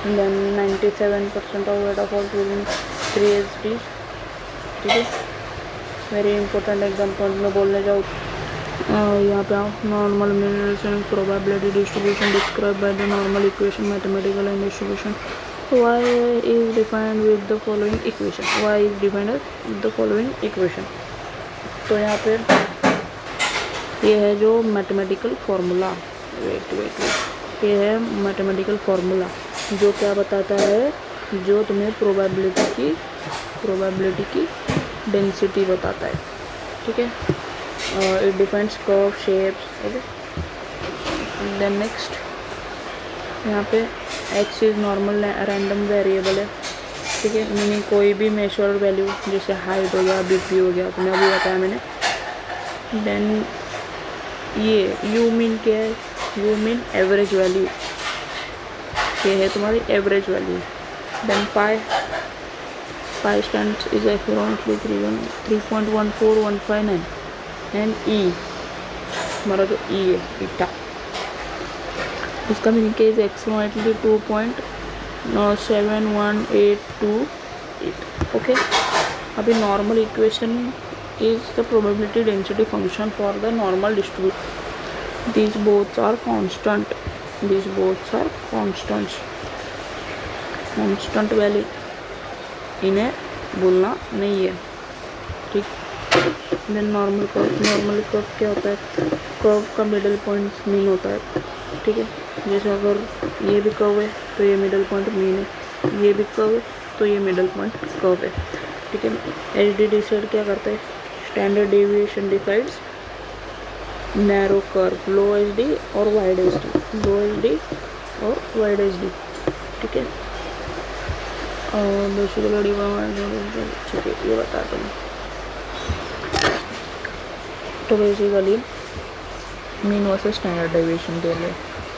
Then 97% of data falls within 3 HD, ठीक है। वेरी इंपॉर्टेंट एग्जाम्पल में बोलने जाऊँ, यहाँ पे आओ, normal mean probability distribution describe by the normal equation mathematical and distribution, y is defined with the following equation, y is defined with the following equation। तो यहाँ पे ये है जो मैथमेटिकल फार्मूला, वेट ये है मैथमेटिकल फार्मूला जो क्या बताता है, जो तुम्हें प्रोबेबिलिटी की डेंसिटी बताता है, ठीक है। It defines curve shapes, okay. Then next यहाँ पे x is normal random variable है, ठीक है, मीनिंग कोई भी मेजर वैल्यू जैसे हाइट हो गया, बीपी हो गया, तुम्हें अभी बताया मैंने। देन ये यू मीन क्या है, यू मीन एवरेज वैल्यू, ये है तुम्हारी average value. Then pi stand is approximately 3.14159 and e हमारा जो ई है बीटा, इसका मीनिंग क्या इज एक्सट्रीमली 2.71828, ओके। अभी normal equation is the probability density function for the normal distribution, these both are constant value, इन्हें भूलना नहीं है, ठीक। देन नॉर्मल कर्व क्या होता है, कर्व का मिडिल पॉइंट मीन होता है, ठीक है। जैसे अगर ये भी कर्व है तो ये मिडिल पॉइंट मीन है, ये भी कर्व है तो ये मिडिल पॉइंट कर्व है, ठीक है। HD डिसाइड क्या करता है, standard deviation decides narrow curve, low HD और वाइड HD, लो HD और वाइड HD, ठीक है। और बेसिकली ठीक है, ये बताता हूँ। तो basically mean versus standard deviation के लिए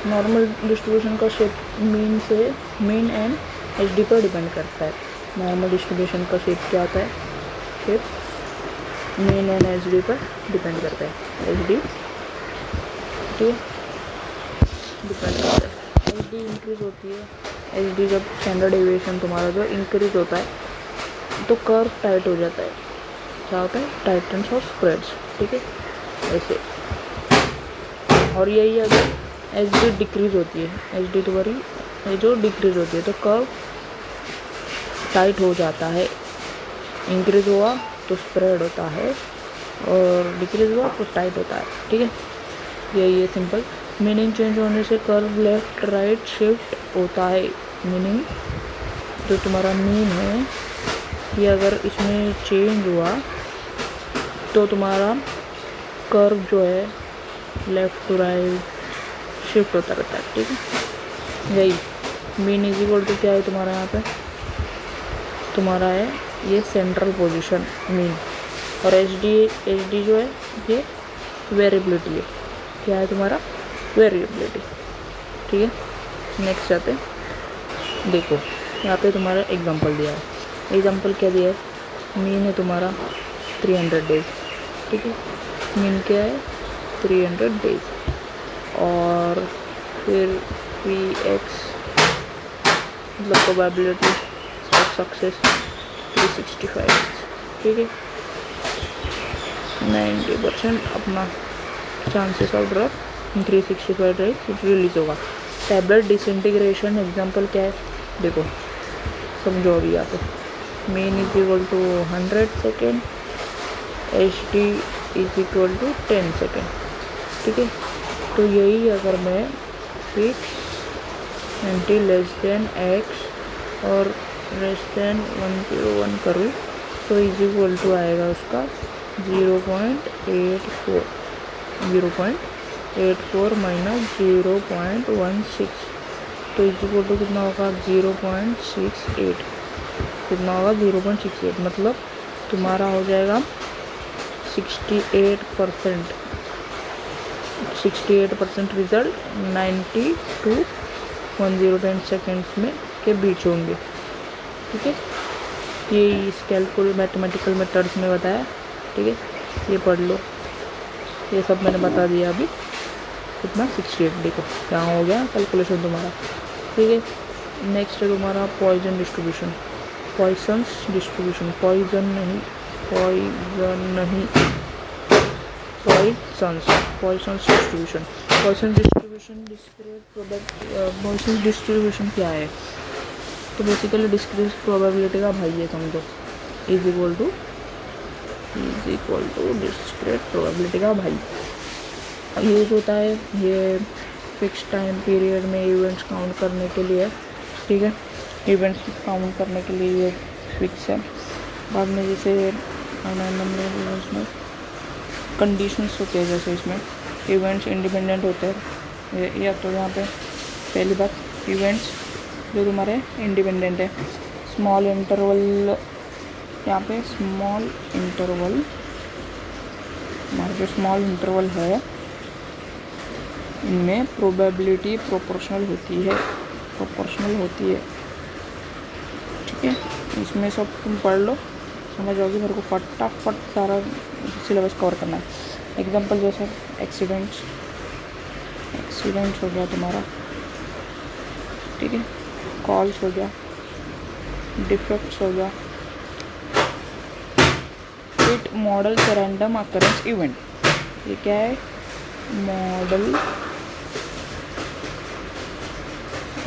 नॉर्मल डिस्ट्रीब्यूशन का शेप मीन एंड HD पर डिपेंड करता है। नॉर्मल डिस्ट्रीब्यूशन का शेप क्या होता है, शेप मीन एंड HD पर डिपेंड करता है, HD ठीक है डिपेंड करता है। HD इंक्रीज होती है, HD जब स्टैंडर्ड डेविएशन तुम्हारा जो इंक्रीज होता है तो कर्व टाइट हो जाता है, क्या होता है, टाइटन्स और स्प्रेड्स, ठीक है। ऐसे। और यही अगर एच डी डिक्रीज होती है, एच डी तुम्हारी ये जो डिक्रीज होती है तो कर्व टाइट हो जाता है। इंक्रीज हुआ तो स्प्रेड होता है और डिक्रीज हुआ तो टाइट होता है। ठीक है, यही है सिंपल। मीनिंग चेंज होने से कर्व लेफ्ट राइट शिफ्ट होता है। मीनिंग जो तुम्हारा मीन है ये अगर इसमें चेंज हुआ तो तुम्हारा कर्व जो है लेफ़्ट टू राइट शिफ्ट होता रहता है। ठीक है, यही मीन इज इक्वल टू क्या है तुम्हारा यहाँ पे, तुम्हारा है ये सेंट्रल पोजीशन मीन। और एच डी जो है ये वेरिएबिलिटी है। क्या है तुम्हारा, वेरिएबिलिटी। ठीक है, नेक्स्ट जाते हैं। देखो यहाँ पे तुम्हारा एग्जांपल दिया है। एग्जांपल क्या दिया है, मीन है तुम्हारा 300 डेज। ठीक है, मीन क्या है 300 डेज। और फिर पी एक्स मतलब प्रोबेबिलिटी ऑफ सक्सेस 365। ठीक है, 90% अपना chances of drug 365 days release होगा। टैबलेट डिसइंटीग्रेशन एग्जांपल क्या है, देखो समझो अभी यहाँ पे mean is equal to 100 second, h d is equal to 10 second. ठीक है, तो यही अगर मैं fix eighty less than x और लेस देन 101 करूँ तो इज इक्वल टू आएगा उसका 0.84 माइनस 0.16 तो इज इक्वल टू कितना होगा 0.68। कितना होगा 0.68 मतलब तुम्हारा हो जाएगा 68% रिजल्ट 90 to 110 सेकेंड्स में के बीच होंगे। ठीक है, ये इस मैथमेटिकल मेथड्स में बताया। ठीक है, ये पढ़ लो, ये सब मैंने बता दिया अभी। कितना 68, देखो क्या हो गया कैलकुलेशन तुम्हारा। ठीक है, नेक्स्ट है तुम्हारा पॉइजन डिस्ट्रीब्यूशन। पॉइसन्स डिस्ट्रीब्यूशन, पॉइजन नहीं पॉइसन्स डिस्ट्रीब्यूशन। पॉइसन डिस्ट्रीब्यूशन क्या है, तो बेसिकली डिस्क्रीट प्रोबेबिलिटी का भाई है समझो, is equal to discrete probability का भाई। यूज होता है ये फिक्स टाइम पीरियड में इवेंट्स काउंट करने के लिए। ठीक है, इवेंट्स काउंट करने के लिए ये फिक्स है। बाद में जैसे इवेंट्स में कंडीशंस होते हैं, जैसे इसमें इवेंट्स इंडिपेंडेंट होते हैं। या तो यहाँ पे पहली बात इवेंट्स जो तुम्हारे इंडिपेंडेंट है, स्मॉल इंटरवल, यहाँ पे स्मॉल इंटरवल, हमारा जो स्मॉल इंटरवल है इनमें प्रोबेबिलिटी प्रोपोर्शनल होती है। ठीक है, इसमें सब तुम पढ़ लो, समझ आओगे। मेरे को फटाफट सारा सिलेबस कवर करना है। एग्जांपल जैसे एक्सीडेंट्स हो गया तुम्हारा। ठीक है, कॉल्स हो गया, डिफेक्ट्स हो गया, it model random occurrence event. ये क्या है, मॉडल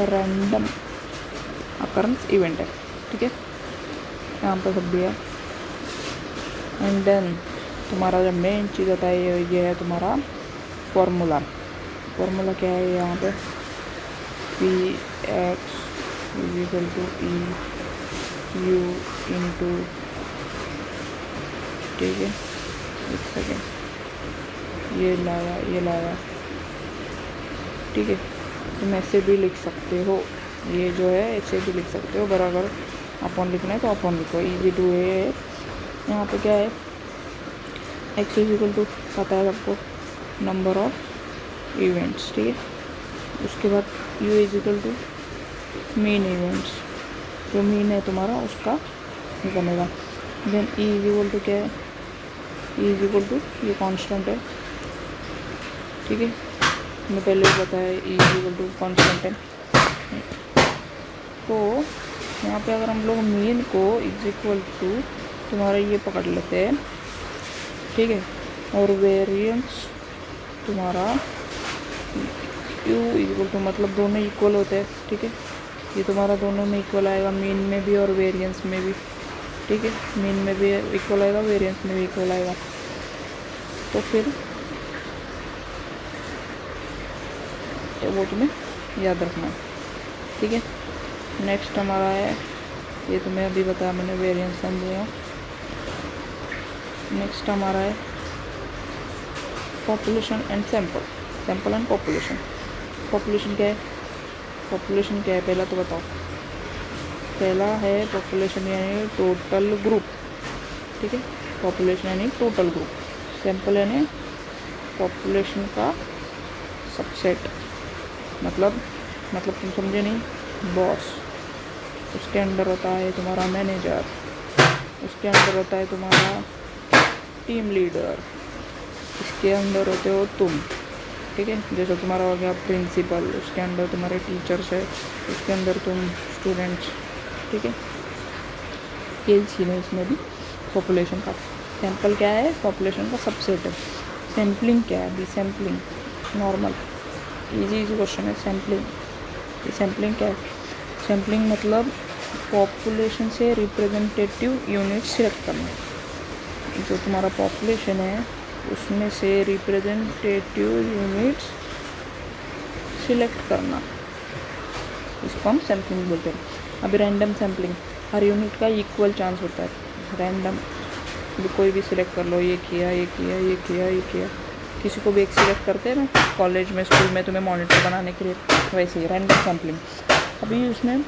रैंडम अकरेंस इवेंट है। ठीक है, यहाँ पर सब भी है। एंड देन तुम्हारा जो मेन चीज़ होता है ये है तुम्हारा फॉर्मूला क्या है यहाँ पे, p x is equal to e u into, ठीक है, एक सेकेंड, ये लाया। ठीक है, तुम ऐसे भी लिख सकते हो, ये जो है ऐसे भी लिख सकते हो, बराबर अपॉन लिखना है तो अपॉन लिखो, इजी टू है। यहाँ पे क्या है, एक्स इज इक्वल टू पता है सबको, नंबर ऑफ इवेंट्स। ठीक है, उसके बाद u is equal to mean events, जो मीन है तुम्हारा उसका ये बनेगा। Then e is equal to क्या है, ई इज इक्वल टू ये कांस्टेंट है। ठीक है, मैं पहले ही बताया e is equal to constant है। तो यहाँ पे अगर हम लोग मीन को इज इक्वल टू तुम्हारा ये पकड़ लेते हैं, ठीक है, और वेरिएंस तुम्हारा u इक्वल टू, मतलब दोनों इक्वल होते हैं, ठीक है। ये तुम्हारा दोनों में इक्वल आएगा, मीन में भी और वेरिएंस में भी, ठीक है। मीन में भी इक्वल आएगा, वेरिएंस में भी इक्वल आएगा। तो फिर वो तुम्हें याद रखना है, ठीक है। नेक्स्ट हमारा है, ये तुम्हें अभी बताया मैंने, वेरिएंस समझे। नेक्स्ट हमारा है population and sample, sample and population. Population क्या है? पॉपुलेशन क्या है पहला तो बताओ। पहला है पॉपुलेशन यानी टोटल ग्रुप, ठीक है। पॉपुलेशन यानी टोटल ग्रुप। सैंपल यानी पॉपुलेशन का सबसेट, मतलब तुम समझे नहीं। बॉस, उसके अंडर होता है तुम्हारा मैनेजर, उसके अंदर होता है तुम्हारा टीम लीडर, इसके अंदर होते हो तुम, ठीक है। जैसे तुम्हारा हो गया प्रिंसिपल, उसके अंदर तुम्हारे टीचर्स है, उसके अंदर तुम स्टूडेंट्स, ठीक है। ये सीन है इसमें भी पॉपुलेशन का। सैंपल क्या है? पॉपुलेशन का सबसेट है। सैम्पलिंग क्या है? अभी सैम्पलिंग नॉर्मल इजी क्वेश्चन है। सैम्पलिंग, ये सैम्पलिंग क्या है? सैम्पलिंग मतलब पॉपुलेशन से रिप्रेजेंटेटिव यूनिट सिलेक्ट करना। जो तुम्हारा पॉपुलेशन है उसमें से रिप्रेजेंटेटिव यूनिट्स सिलेक्ट करना, इसको हम सैम्पलिंग बोलते हैं। अभी रैंडम सैम्पलिंग, हर यूनिट का इक्वल चांस होता है। रैंडम कोई भी सिलेक्ट कर लो, ये किया, ये किया, ये किया, ये किया, किसी को भी एक सिलेक्ट करते हैं ना कॉलेज में, स्कूल में तुम्हें मॉनिटर बनाने के लिए, वैसे ही रैंडम सैम्पलिंग। अभी उसमें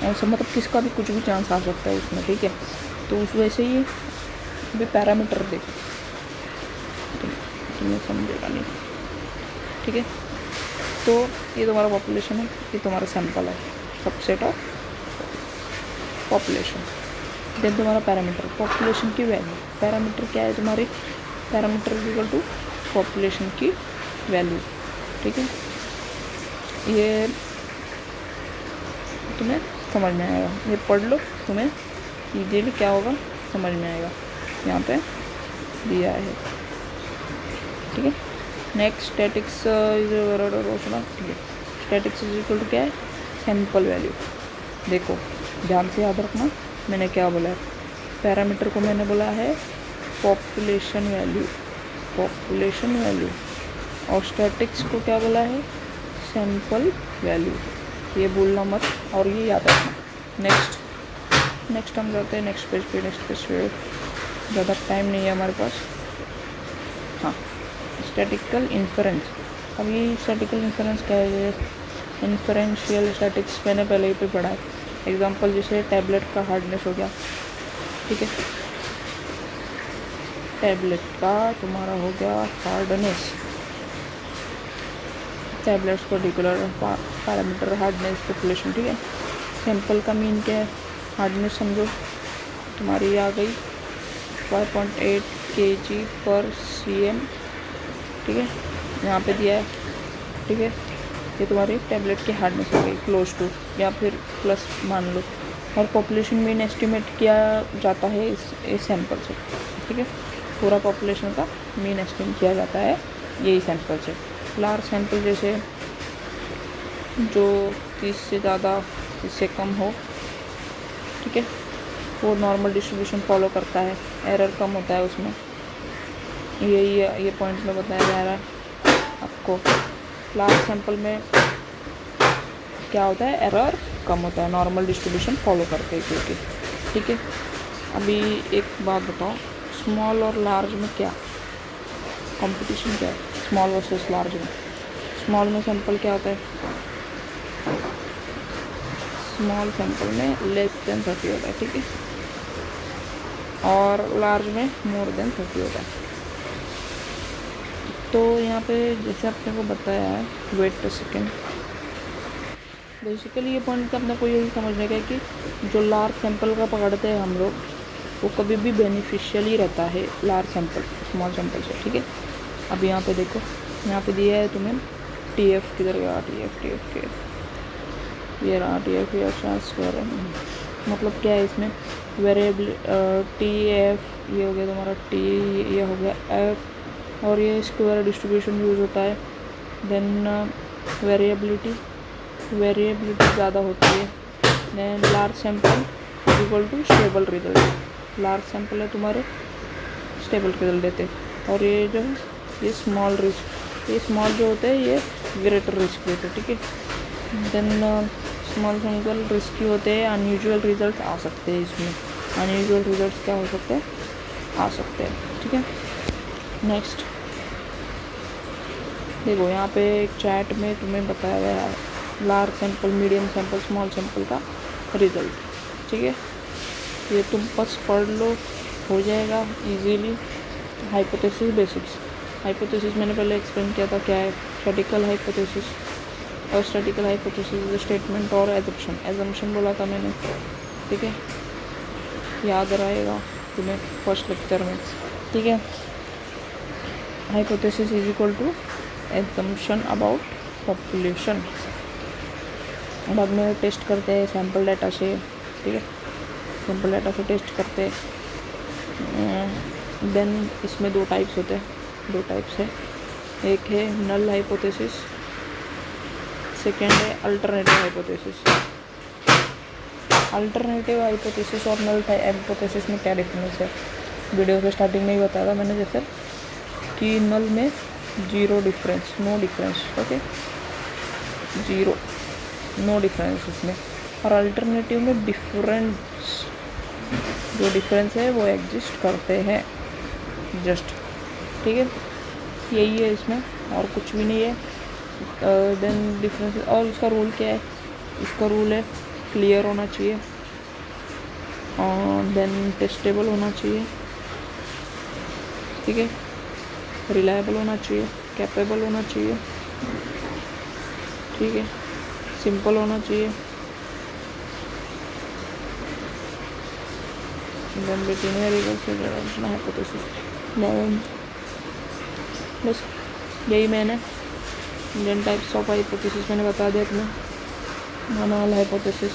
ऐसा मतलब किसका भी कुछ भी चांस आ सकता है उसमें, ठीक है। तो उस वैसे ही अभी पैरामीटर देखो, तुम्हें समझेगा नहीं, ठीक है। तो ये तुम्हारा पॉपुलेशन है, ये तुम्हारा सैंपल है, सबसेट ऑफ पॉपुलेशन। देन तुम्हारा पैरामीटर, पॉपुलेशन की वैल्यू। पैरामीटर क्या है तुम्हारी? पैरामीटर इक्वल टू पॉपुलेशन की वैल्यू, ठीक है। ये तुम्हें समझ में आएगा, ये पढ़ लो, तुम्हें इजीली क्या होगा समझ में आएगा। यहाँ पे दिया है, ठीक है। नेक्स्ट स्टैटिक्स रोशना, ठीक है। स्टैटिक्स इज इक्वल टू क्या है? Sample value. देखो ध्यान से याद रखना, मैंने क्या बोला है। पैरामीटर को मैंने बोला है पॉपुलेशन वैल्यू, पॉपुलेशन वैल्यू, और स्टैटिक्स को क्या बोला है? Sample value. ये भूलना मत और ये याद रखना। नेक्स्ट हम जाते हैं नेक्स्ट पेज पे। ज़्यादा टाइम नहीं है हमारे पास। हाँ, स्टैटिकल इन्फरेंस। अब ये स्टैटिकल इन्फरेंस क्या है? इन्फरेंशियल स्टैटिक्स मैंने पहले ही पे पढ़ा है। एग्जांपल जैसे टैबलेट का हार्डनेस हो गया, ठीक है। टैबलेट का तुम्हारा हो गया hardness, tablets particular parameter hardness population, ठीक है। सैंपल का मीन क्या है? हार्डनेस समझो तुम्हारी आ गई 5.8 kg/cm, ठीक है, यहाँ पे दिया है, ठीक है। ये तुम्हारी टैबलेट की हार्डनेस हो गई क्लोज टू या फिर प्लस मान लो। और पॉपुलेशन मीन एस्टिमेट किया जाता है इस सैंपल से, ठीक है। पूरा पॉपुलेशन का मीन एस्टिमेट किया जाता है यही सैंपल से। लार्ज सैंपल जैसे जो 30 से ज़्यादा, इससे कम हो, ठीक है, वो नॉर्मल डिस्ट्रीब्यूशन फॉलो करता है, एरर कम होता है उसमें। ये पॉइंट में बताया जा रहा है आपको। लार्ज सैंपल में क्या होता है? एरर कम होता है, नॉर्मल डिस्ट्रीब्यूशन फॉलो करते हैं क्योंकि, ठीक है। अभी एक बात बताओ, स्मॉल और लार्ज में क्या कंपटीशन क्या है? स्मॉल वर्सेस लार्ज में। स्मॉल में सैंपल क्या होता है? स्मॉल सैंपल में लेस देन 30 होता है, ठीक है, और लार्ज में मोर देन 30 होता है। तो यहाँ पे जैसे आपने को बताया है, वेट अ सेकेंड, बेसिकली ये पॉइंट अपने को यही समझने का है कि जो लार्ज सैंपल का पकड़ते हैं हम लोग, वो कभी भी बेनिफिशियल ही रहता है लार्ज सैंपल स्मॉल सैंपल से, ठीक है। अब यहाँ पे देखो, यहाँ पे दिया है तुम्हें TF, किधर गया TF, ये रहा TF, ये ट्रांसफर मतलब क्या है इसमें, वेरिएबल टी एफ ये हो गया तुम्हारा, टी ये हो गया एफ, और ये स्क्वायर डिस्ट्रीब्यूशन यूज़ होता है। देन वेरिएबिलिटी ज़्यादा होती है। Then large sample equal to stable result, large sample है तुम्हारे स्टेबल रिजल्ट देते, और ये जो है ये स्मॉल रिस्क, ये स्मॉल जो होते हैं ये ग्रेटर रिस्क देते हैं, ठीक है। देन स्मॉल सैम्पल रिस्की होते हैं, अनयूजुअल रिजल्ट आ सकते हैं इसमें, अनयूजुअल रिजल्ट क्या हो सकते हैं, आ सकते हैं, ठीक है। नेक्स्ट देखो यहाँ पे एक चैट में तुम्हें बताया गया है large sample, medium sample, small sample का रिजल्ट, ठीक है। ये तुम बस पढ़ लो, हो जाएगा इजीली। हाइपोथेसिस बेसिक्स, हाइपोथेसिस मैंने पहले एक्सप्लेन किया था क्या है, स्टैटिकल हाइपोथेसिस, और स्टैटिकल हाइपोथेसिस स्टेटमेंट और एजम्पशन, एजम्पशन बोला था मैंने, ठीक है, याद रहेगा तुम्हें फर्स्ट लेक्चर में, ठीक है। Hypothesis is equal to assumption about population. बाद में टेस्ट करते हैं सैम्पल डाटा से, ठीक है, सैम्पल डाटा से टेस्ट करते हैं। देन इसमें दो टाइप्स होते हैं, दो टाइप्स है, एक है नल हाइपोथेसिस, सेकेंड है अल्टरनेटिव हाइपोथेसिस। अल्टरनेटिव हाइपोथेसिस और नल हाइपोथेसिस में क्या डिफरेंस है, वीडियो के स्टार्टिंग में ही बताया था मैंने, जैसे कि नल में zero difference, no difference, okay, zero, no difference इसमें, और अल्टरनेटिव में डिफरेंस, जो डिफरेंस है वो एग्जिस्ट करते हैं जस्ट, ठीक है, यही है इसमें और कुछ भी नहीं है। देन डिफरेंस, और इसका रूल क्या है, इसका रूल है क्लियर होना चाहिए, और देन टेस्टेबल होना चाहिए, ठीक है, रिलायबल होना चाहिए, कैपेबल होना चाहिए, ठीक है, सिंपल होना चाहिए, देन रिटर्न हाइपोथेसिस, बस यही मैंने इंडियन टाइप्स ऑफ हाइपोथेसिस मैंने बता दिया तुम्हें, नल हाइपोथेसिस।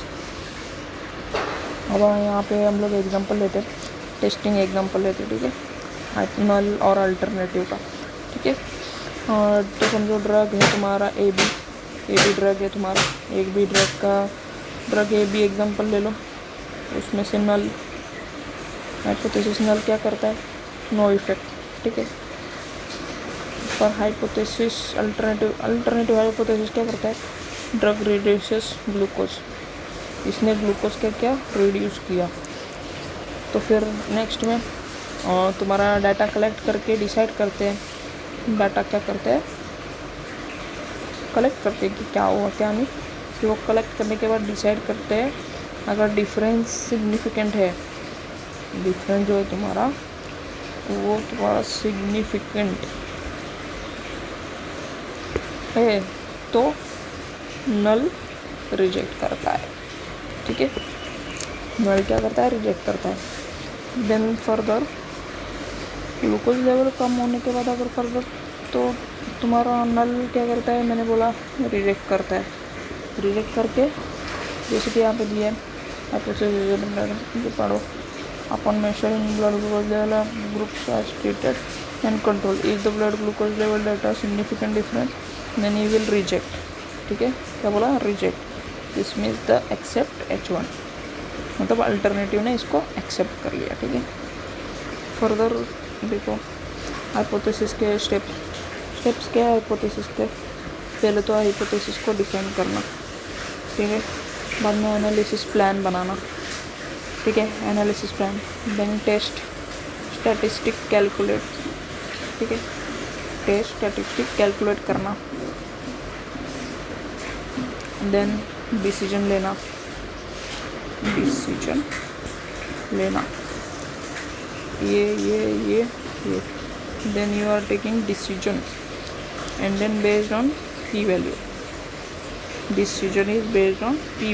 अब यहाँ पे हम लोग एग्जांपल लेते हैं, टेस्टिंग एग्जांपल लेते हैं, ठीक है, नल और अल्टरनेटिव का, ठीक है। और तो समझो ड्रग है तुम्हारा ए बी ड्रग है तुम्हारा, एक B drug A B example ले लो, उसमें से नल हाइपोथेसिस, नल क्या करता है, नो इफेक्ट, ठीक है। पर हाइपोथेसिस अल्टरनेटिव हाइपोथेसिस क्या करता है, ड्रग रिड्यूसेस ग्लूकोज, इसने ग्लूकोज का क्या रिड्यूस किया। तो फिर नेक्स्ट में तुम्हारा डाटा कलेक्ट करके डिसाइड करते हैं, डाटा क्या करते हैं, कलेक्ट करते हैं कि क्या हुआ क्या नहीं, फिर वो कलेक्ट करने के बाद डिसाइड करते हैं अगर डिफरेंस सिग्निफिकेंट है, डिफरेंस जो है तुम्हारा वो तुम्हारा सिग्निफिकेंट है तो नल रिजेक्ट करता है, ठीक है, नल क्या करता है, रिजेक्ट करता है। देन फर्दर ग्लूकोज लेवल कम होने के बाद अगर फर्दर तो तुम्हारा नल क्या करता है, मैंने बोला रिजेक्ट करता है, रिजेक्ट करके जैसे कि यहाँ पे दिया है हाइपोथेसिस पढ़ो, upon measuring blood glucose level groups as treated and control, if the blood glucose level data significant difference then you will reject, ठीक है, क्या बोला, reject, this means the accept H1, मतलब अल्टरनेटिव ने इसको एक्सेप्ट कर लिया, ठीक है। फर्दर देखो हाइपोथेसिस के स्टेप्स क्या है हाइपोथेसिस के, पहले तो हाइपोथेसिस को डिफाइन करना, ठीक है, बाद में एनालिसिस प्लान बनाना, ठीक है, analysis plan, then test statistic calculate, ठीक है, टेस्ट स्टैटिस्टिक कैलकुलेट करना, देन डिसीजन लेना, ये then you are taking decision and then based on p value, decision is based on p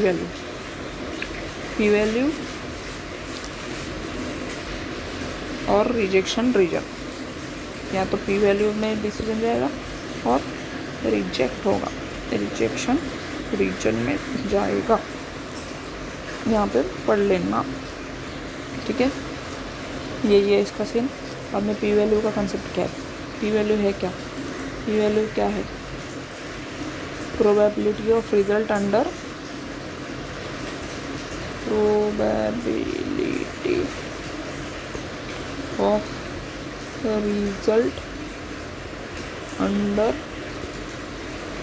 value और रिजेक्शन रीजन, या तो p वैल्यू में decision जाएगा और रिजेक्ट होगा, रिजेक्शन रीजन में जाएगा, यहाँ पे पढ़ लेना, ठीक है। यही है इसका सीन। बाद में पी वैल्यू का कंसेप्ट क्या है, पी वैल्यू है क्या, पी वैल्यू क्या है, probability of result under, probability of result under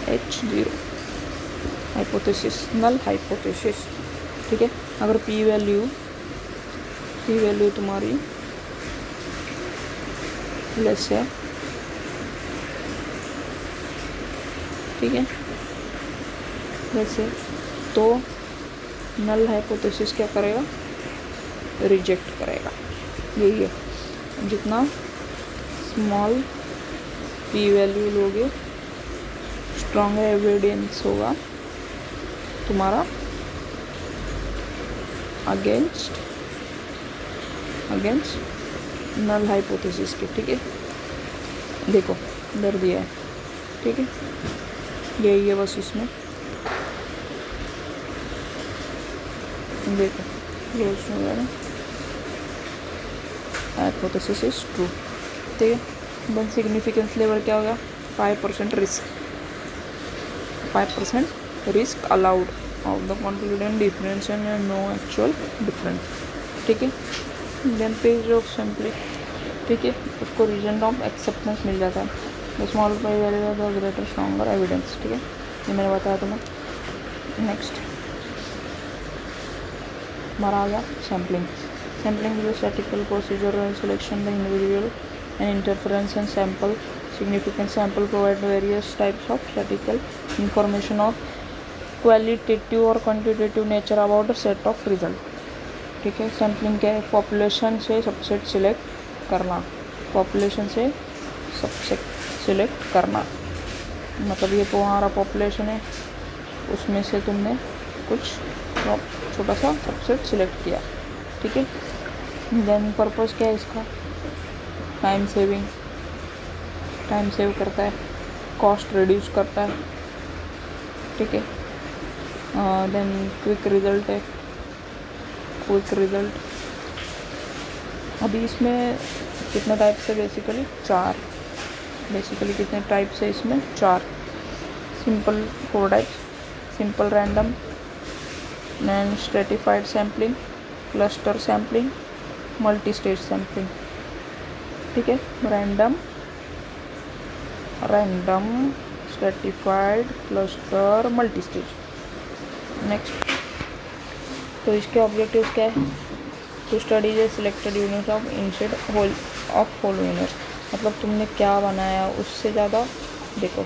H0 hypothesis, null hypothesis, ठीक है। अगर पी वैल्यू तुम्हारी लेस है, ठीक है, वैसे तो नल हाइपोथेसिस क्या करेगा, रिजेक्ट करेगा। यही है, जितना स्मॉल पी वैल्यू लोगे स्ट्रॉन्ग एविडेंस होगा तुम्हारा अगेंस्ट नल हाइपोथेसिस के, ठीक है। देखो इधर दिया है, ठीक है, यही है बस इसमें। देखो क्लोज वगैरह हाइपोथेसिस इज ट्रू, ठीक है। देन सिग्निफिकेंस लेवल क्या होगा, 5% risk, 5% risk allowed of the concludent difference and no actual difference, ठीक है। देन पेज ऑफ सैम्पलिंग, ठीक है, उसको रीजन ऑफ एक्सेप्टेंस मिल जाता है, the small pi value the greater stronger evidence, ठीक है, ये मैंने बताया तुम्हें। नेक्स्ट हमारा आ गया sampling is a statistical procedure and selection the individual and interference and sample significant sample provide various types of statistical information of qualitative or quantitative nature about a set of result, ठीक है। Sampling क्या है, population से subset select करना, population से subset select करना, मतलब ये तुम्हारा पॉपुलेशन है, उसमें से तुमने कुछ छोटा सा सबसेट सिलेक्ट किया, ठीक है। देन पर्पस क्या है इसका, टाइम सेविंग, टाइम सेव करता है, कॉस्ट रिड्यूस करता है, ठीक है। देन क्विक रिजल्ट है, क्विक रिजल्ट। अभी इसमें कितने टाइप्स है, बेसिकली 4, बेसिकली कितने टाइप्स है इसमें, 4, simple 4 types, simple random, non stratified sampling, cluster sampling, multi stage sampling, ठीक है। Random stratified, cluster, multi stage. Next, तो इसके ऑब्जेक्टिव्स क्या है, to study the selected unit of instead whole of whole unit, मतलब तुमने क्या बनाया उससे ज़्यादा। देखो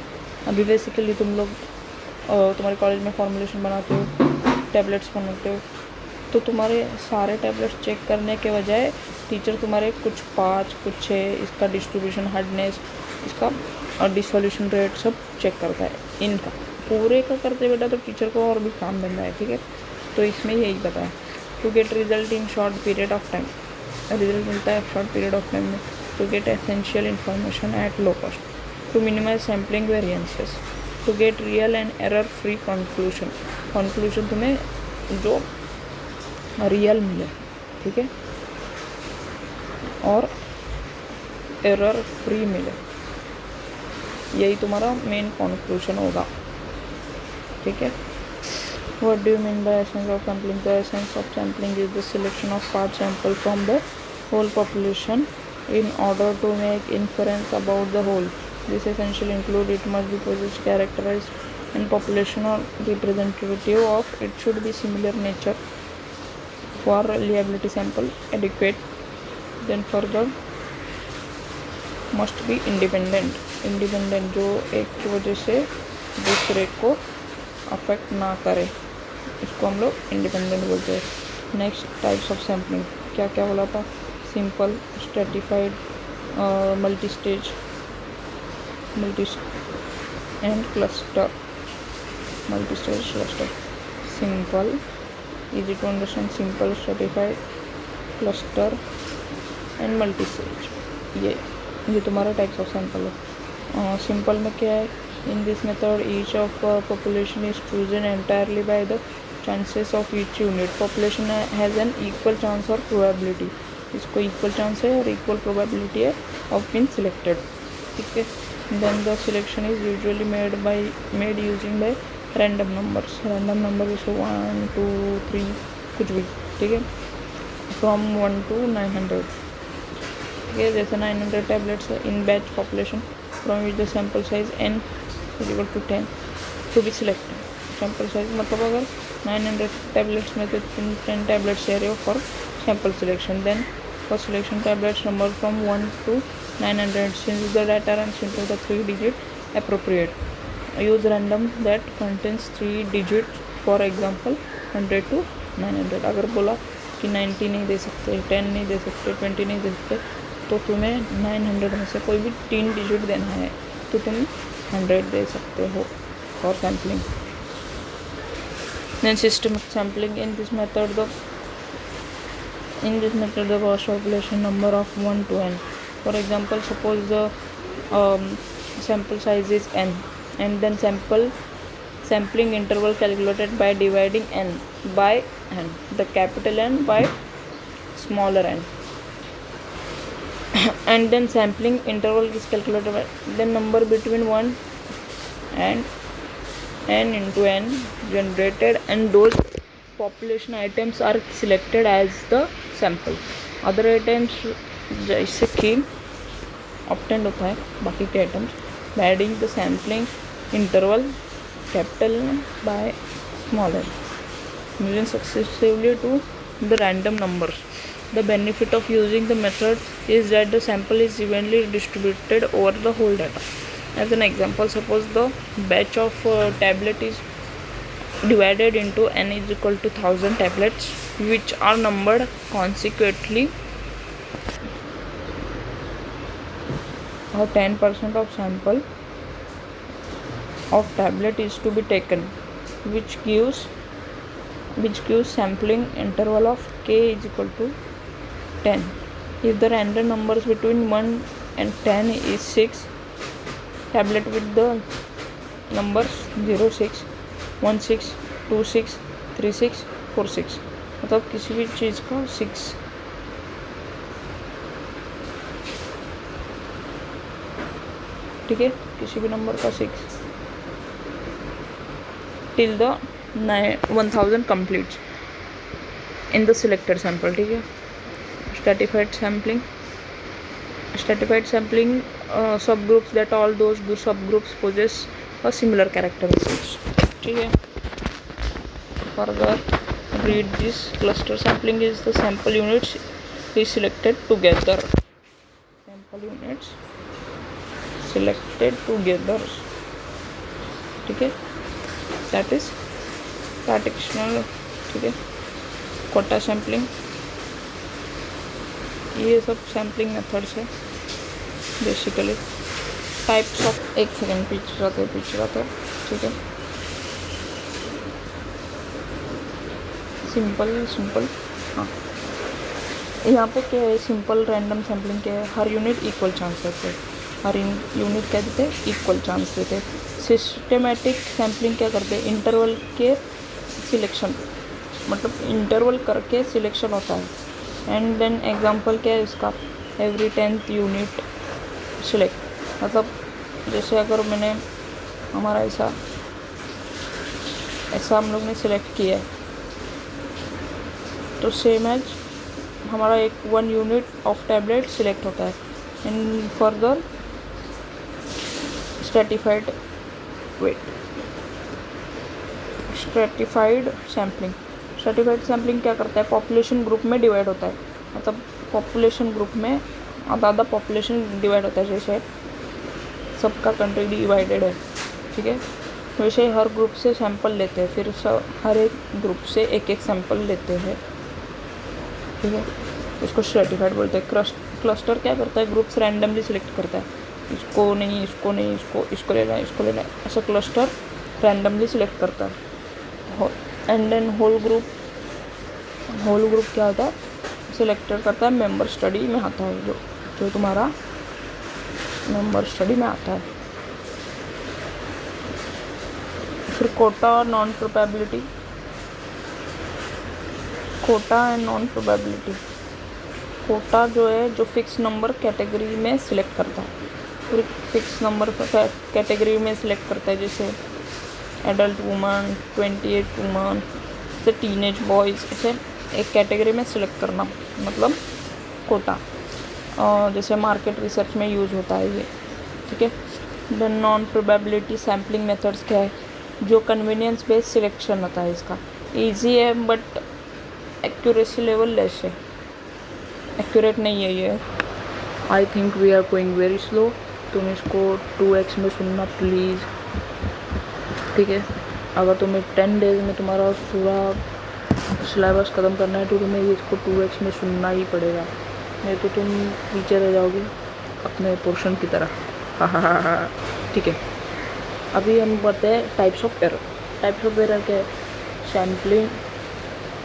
अभी बेसिकली तुम लोग तुम्हारे कॉलेज में फॉर्मुलेशन बनाते हो, टैबलेट्स बनाते हो, तो तुम्हारे सारे टैबलेट्स चेक करने के बजाय टीचर तुम्हारे कुछ 5 कुछ 6 इसका डिस्ट्रीब्यूशन, हार्डनेस, इसका और डिसोल्यूशन रेट सब चेक करता है। इनका पूरे का करते बेटा तो टीचर को और भी काम मिल रहा है, ठीक है। तो इसमें यही पता है, to get result in short period of time, result मिलता है शॉर्ट पीरियड ऑफ टाइम में, to get essential information at low cost, to minimize sampling variances, to get real and error free conclusion, conclusion तुम्हें जो real मिले, ठीक है, और error free मिले, यही तुम्हारा मेन कंक्लूजन होगा, ठीक है। What do you mean by essence of sampling? The essence of sampling is the selection of part sample from the whole population in order to make inference about the whole. This essentially include it must be possessed, characterized, and population or representative of. It should be similar nature for reliability sample adequate. Then further must be independent. Independent जो एक की वजह से दूसरे को affect ना करे, इसको हम लोग इंडिपेंडेंट बोलते हैं। नेक्स्ट टाइप्स ऑफ सैम्पलिंग क्या क्या बोला था, simple, stratified, multi stage, and cluster, multi stage cluster. Simple, easy to understand, simple, stratified, cluster and multi stage, ये तुम्हारा टाइप्स ऑफ सैंपल है। सिंपल में क्या है, in this method each of population is chosen entirely by the chances of each unit, population has an equal chance और probability, इसको equal chance है और इक्वल प्रोबेबिलिटी है ऑफ बीइंग सिलेक्टेड, ठीक है। Then the selection is usually made using by random numbers, random number जैसे 1 2 3 कुछ भी, ठीक है, फ्रॉम 1 to 900, ठीक है। जैसे 900 tablets in batch population from which the sample size n is equal to 10 to be selected. Sample size मतलब अगर 900 टैबलेट्स में से 10 टैबलेट्स ले रहे हो for sample selection, then for selection tablets number from 1 to 900 since the data runs into the 3-digit appropriate, use random that contains 3 digit, for example 100 to 900। अगर बोला कि 90 नहीं दे सकते, 10 नहीं दे सकते, 20 नहीं दे सकते, तो तुम्हें 900 में से कोई भी 3 डिजिट देना है तो तुम 100 दे सकते हो for sampling. Then systematic sampling, in this method the cost population number of 1 to n. For example, suppose the sample size is n, and then sampling interval calculated by dividing n by n, the capital N by smaller n, and then sampling interval is calculated by the number between 1 and n into n generated, and those population items are selected as the sample। other items जैसे कि obtained होता है बाकी के items by adding the sampling interval capital N by small n, moving successively to the random numbers। The benefit of using the method is that the sample is evenly distributed over the whole data। As an example, suppose the batch of tablet is divided into n is equal to 1000 tablets which are numbered consequently, or 10% of sample of tablet is to be taken, which gives sampling interval of k is equal to 10। If the random numbers between 1 and 10 is 6, tablet with the numbers 0 6 1 6 2 6 3 6 4 6, मतलब किसी भी चीज़ का 6, ठीक है, किसी भी number का 6 till the 1000 completes in the selected sample, ठीक है। stratified sampling subgroups that all those subgroups possess a similar characteristics, ठीक है। further read this, cluster sampling is the sample units is selected together, sample units selected together, ठीक है, that is statistictional, ठीक है। Kota sampling, ये सब sampling methods है basically. Types of, एक सेकेंड पीछे जाते ठीक है। सिंपल हाँ, यहाँ पे क्या है, सिंपल रैंडम सैम्पलिंग क्या है, हर यूनिट इक्वल चांस देते हैं, हर यूनिट क्या देते हैं, इक्वल चांस देते हैं। सिस्टमेटिक सैम्पलिंग क्या करते हैं, इंटरवल के सिलेक्शन, मतलब इंटरवल करके सिलेक्शन होता है। एंड देन एग्जांपल क्या है इसका, एवरी 10th यूनिट सिलेक्ट, मतलब जैसे अगर मैंने हमारा ऐसा हम लोग ने सिलेक्ट किया है, तो सेम एज हमारा एक 1 यूनिट ऑफ टैबलेट सिलेक्ट होता है। एंड फर्दर स्ट्रेटिफाइड सैम्पलिंग क्या करता है, पॉपुलेशन ग्रुप में डिवाइड होता है, मतलब पॉपुलेशन ग्रुप में आधा पॉपुलेशन डिवाइड होता है, जैसे सबका कंट्री डिवाइडेड है, ठीक है, वैसे हर ग्रुप से सैंपल लेते हैं, फिर हर एक ग्रुप से एक एक सैंपल लेते हैं, ठीक है। इसको स्ट्रेटिफाइड बोलते हैं। क्लस्टर क्या करता है, ग्रुप्स रैंडमली सिलेक्ट करता है, इसको नहीं, इसको लेना है, ऐसा क्लस्टर रैंडमली सिलेक्ट करता है। एंड देन होल ग्रुप क्या होता है, सिलेक्टेड करता है, मेंबर स्टडी में आता है, जो तुम्हारा मेंबर स्टडी में आता है। फिर कोटा और non probability, quota and non probability. Quota जो है जो फिक्स नंबर कैटेगरी में सिलेक्ट करता है, पूरी फिक्स नंबर कैटेगरी में सिलेक्ट करता है, जैसे एडल्ट वुमन, 28 वुमन, जैसे टीनेज बॉयज़, ऐसे एक कैटेगरी में सिलेक्ट करना मतलब कोटा। जैसे मार्केट रिसर्च में यूज़ होता है ये, ठीक है। Then non probability sampling methods क्या है, जो कन्वीनियंस बेस्ड सिलेक्शन होता है, इसका ईजी है बट एक्यूरेसी लेवल लेस है, एक्यूरेट नहीं है ये। I think we are going very slow, तुम इसको 2x में सुनना प्लीज़, ठीक है। अगर तुम्हें 10 डेज़ में तुम्हारा पूरा सिलेबस ख़त्म करना है तो तुम्हें इसको 2x में सुनना ही पड़ेगा, नहीं तो तुम पीछे रह जाओगे अपने पोर्शन की तरह। हाँ, ठीक है। अभी हम बढ़ते हैं types of error. Types of error क्या है? सैम्पलिंग।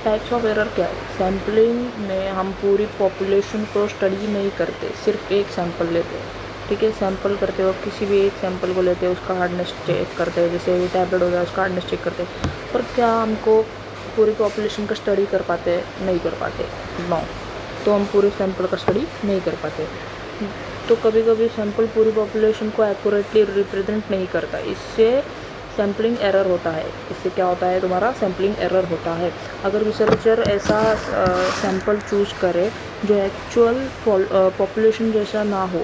टाइप्स ऑफ एरर क्या है? सैम्पलिंग में हम पूरी पॉपुलेशन को स्टडी नहीं करते, सिर्फ एक सैंपल लेते हैं, ठीक है। सैंपल करते वक्त किसी भी एक सैंपल को लेते हैं, उसका हार्डनेस चेक करते हैं, जैसे टैबलेट हो गया उसका हार्डनेस चेक करते हैं। पर क्या हमको पूरी पॉपुलेशन का स्टडी कर पाते हैं? नहीं कर पाते, नो। तो हम पूरे सैंपल का स्टडी नहीं कर पाते। तो कभी कभी सैंपल पूरी पॉपुलेशन को एक्यूरेटली रिप्रेजेंट नहीं करता, इससे सैम्पलिंग एरर होता है। इससे क्या होता है? तुम्हारा सैम्पलिंग एरर होता है। अगर रिसर्चर ऐसा सैंपल चूज़ करे जो एक्चुअल पॉपुलेशन जैसा ना हो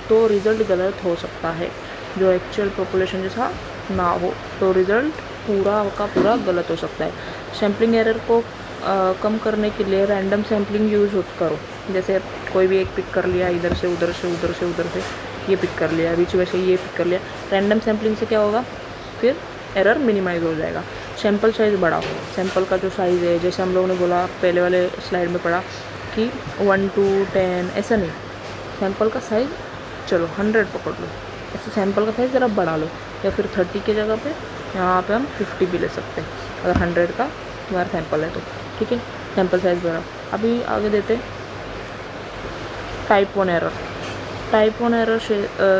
तो रिज़ल्ट गलत हो सकता है। जो एक्चुअल पॉपुलेशन जैसा ना हो तो रिज़ल्ट पूरा का पूरा गलत हो सकता है। सैम्पलिंग एरर को कम करने के लिए रैंडम सैम्पलिंग यूज़ करो। जैसे कोई भी एक पिक कर लिया, इधर से उधर से उधर से उधर से ये पिक कर लिया, बीच में से ये पिक कर लिया। रैंडम सैम्पलिंग से क्या होगा? फिर एरर मिनिमाइज़ हो जाएगा। सैंपल साइज़ बढ़ाओ। सैंपल का जो साइज़ है, जैसे हम लोगों ने बोला पहले वाले स्लाइड में पढ़ा कि 1 to 10, ऐसा नहीं। सैंपल का साइज़ चलो 100 पकड़ लो, ऐसे सैंपल का साइज़ ज़रा बढ़ा लो, या फिर 30 की जगह पे यहाँ पे हम 50 भी ले सकते हैं अगर 100 का तुम्हारा सैंपल है तो, ठीक है। सैंपल साइज़ बढ़ाओ। अभी आगे देते type 1 error. Type 1 error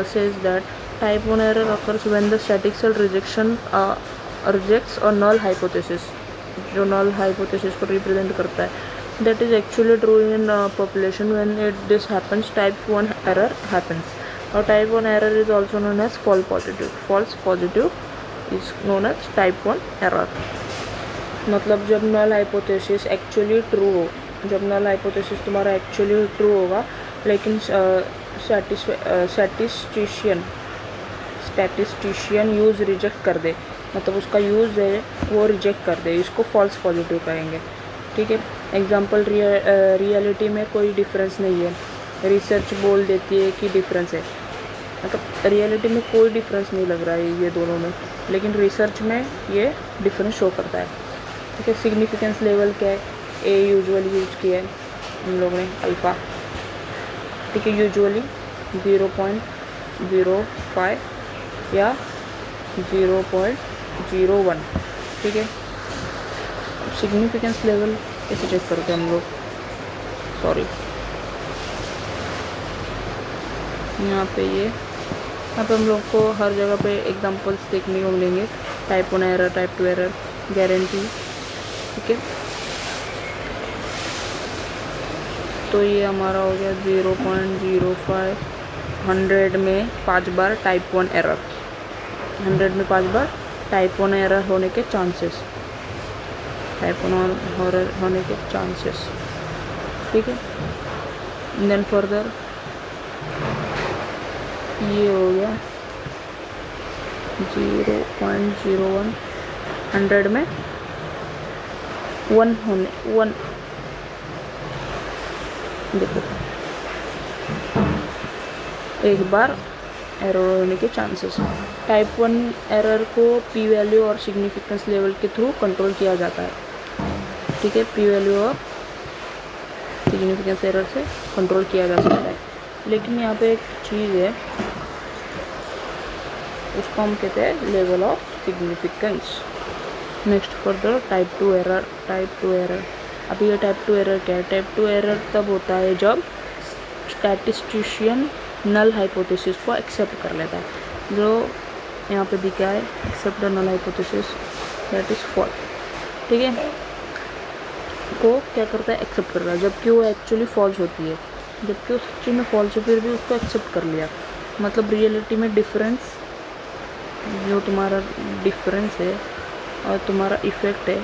says that type 1 error occurs when the statistical rejects a null hypothesis, जो null hypothesis को represent करता है, that is actually true in population. When this happens, type 1 error happens. Or type 1 error is also known as false positive. False positive is known as type 1 error. मतलब जब null hypothesis actually true हो, जब null hypothesis तुम्हारा actually true होगा लेकिन statistician use reject कर दे, मतलब उसका यूज़ है वो रिजेक्ट कर दे, इसको फॉल्स पॉजिटिव कहेंगे, ठीक है। एग्जांपल रियलिटी में कोई डिफरेंस नहीं है, रिसर्च बोल देती है कि डिफरेंस है, मतलब रियलिटी में कोई डिफरेंस नहीं लग रहा है ये दोनों में, लेकिन रिसर्च में ये डिफरेंस शो करता है, ठीक है। सिग्निफिकेंस लेवल क्या है? ए यूजुअली यूज़ किया है हम लोगों ने, अल्फ़ा, ठीक है। यूजुअली 0.05 या 0.01, ठीक है। सिग्निफिकेंस लेवल कैसे चेक करते हैं हम लोग? सॉरी, यहाँ पे हम लोग को हर जगह पे एग्जांपल्स देखने को मिलेंगे। Type 1 error, type 2 error, guarantee, ठीक है। तो ये हमारा हो गया 0.05। 100 में 5 बार टाइप 1 एरर, 100 में 5 बार टाइप 1 एरर होने के चांसेस, टाइप 1 एरर होने के चांसेस, ठीक है। देन फर्दर ये हो गया 0.01। 100 में 1 देखो एक बार एरर होने के चांसेस। टाइप 1 एरर को पी वैल्यू और सिग्निफिकेंस लेवल के थ्रू कंट्रोल किया जाता है, ठीक है। पी वैल्यू और सिग्निफिकेंस एरर से कंट्रोल किया जा सकता है, लेकिन यहाँ पे एक चीज़ है, उसको हम कहते हैं level of significance. Next further type 2 error. Type 2 error, अभी ये टाइप 2 एरर क्या है? टाइप 2 एरर तब होता है जब स्टैटिस्टिशियन नल हाइपोथेसिस को एक्सेप्ट कर लेता है, जो यहाँ पे दिखा है, accept the null hypothesis that is false, ठीक है। को क्या करता है, एक्सेप्ट कर रहा है, जबकि वो एक्चुअली फॉल्स होती है, जबकि वो सच्ची में फॉल्स है, फिर भी उसको एक्सेप्ट कर लिया। मतलब रियलिटी में डिफरेंस, जो तुम्हारा डिफरेंस है और तुम्हारा इफ़ेक्ट है,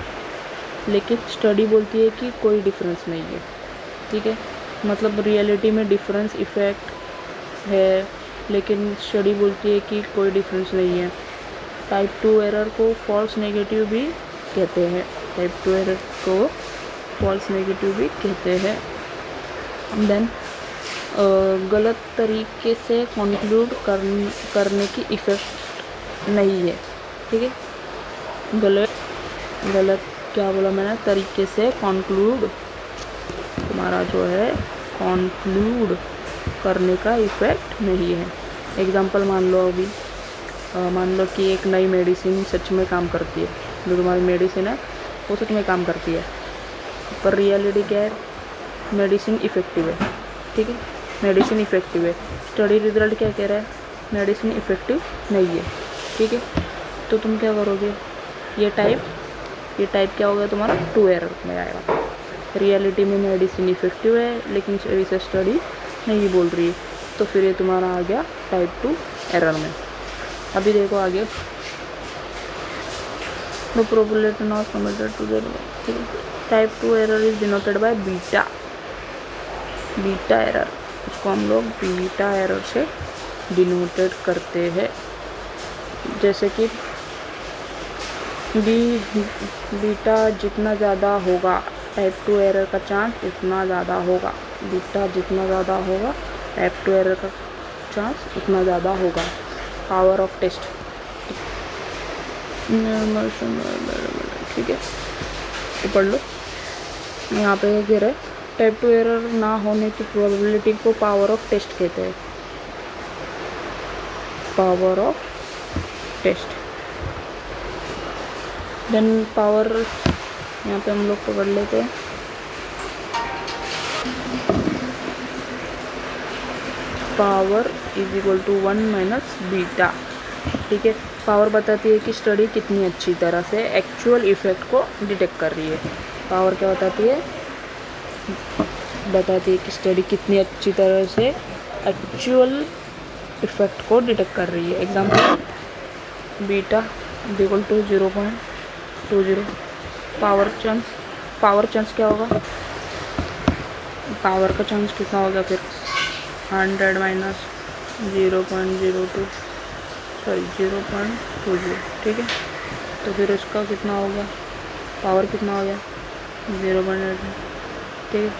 लेकिन स्टडी बोलती है कि कोई डिफरेंस नहीं है। ठीक है, मतलब रियलिटी में डिफरेंस इफ़ेक्ट है, लेकिन स्टडी बोलती है कि कोई डिफरेंस नहीं है। टाइप 2 एरर को फॉल्स नेगेटिव भी कहते हैं, टाइप 2 एरर को फॉल्स नेगेटिव भी कहते हैं। देन गलत तरीके से कंक्लूड करने की इफ़ेक्ट नहीं है। ठीक है, गलत क्या बोला मैंने, तरीके से कंक्लूड, तुम्हारा जो है कंक्लूड करने का इफ़ेक्ट नहीं है। एग्जांपल मान लो, अभी मान लो कि एक नई मेडिसिन सच में काम करती है, जो तुम्हारी मेडिसिन है वो सच में काम करती है, पर रियलिटी क्या है, मेडिसिन इफ़ेक्टिव है। ठीक है, मेडिसिन इफ़ेक्टिव है, स्टडी रिजल्ट क्या कह रहा है, मेडिसिन इफ़ेक्टिव नहीं है। ठीक है, तो तुम क्या करोगे, ये टाइप क्या हो गया तुम्हारा, 2 एरर में आएगा। रियलिटी में मेडिसिन इफ़ेक्टिव है, लेकिन रिसर्च स्टडी नहीं बोल रही है, तो फिर ये तुम्हारा आ गया टाइप 2 एरर में। अभी देखो आगे, the probability not committed to the, ठीक है, type 2 error is denoted by beta error, उसको हम लोग बीटा एरर से डिनोटेड करते हैं। जैसे कि बीटा जितना ज़्यादा होगा, टाइप 2 एरर का चांस उतना ज़्यादा होगा, बीटा जितना ज़्यादा होगा टाइप 2 एरर का चांस उतना ज़्यादा होगा। पावर ऑफ टेस्ट, ठीक है, तो पढ़ लो। यहाँ पे कह रहे हैं टाइप 2 एरर ना होने की प्रोबेबिलिटी को पावर ऑफ टेस्ट कहते हैं, power of test. Then power, यहाँ पे हम लोग पकड़ लेते हैं, power is equal to 1 minus beta. ठीक है, पावर बताती है कि स्टडी कितनी अच्छी तरह से एक्चुअल इफ़ेक्ट को डिटेक्ट कर रही है। पावर क्या बताती है, बताती है कि स्टडी कितनी अच्छी तरह से एक्चुअल इफ़ेक्ट को डिटेक्ट कर रही है। Example, beta is equal to 0.20। Power chance क्या होगा, पावर का चांस कितना होगा फिर, 100 माइनस 0.02, सॉरी 0.20। ठीक है, तो फिर इसका कितना होगा, पावर कितना हो गया 0.8। ठीक है,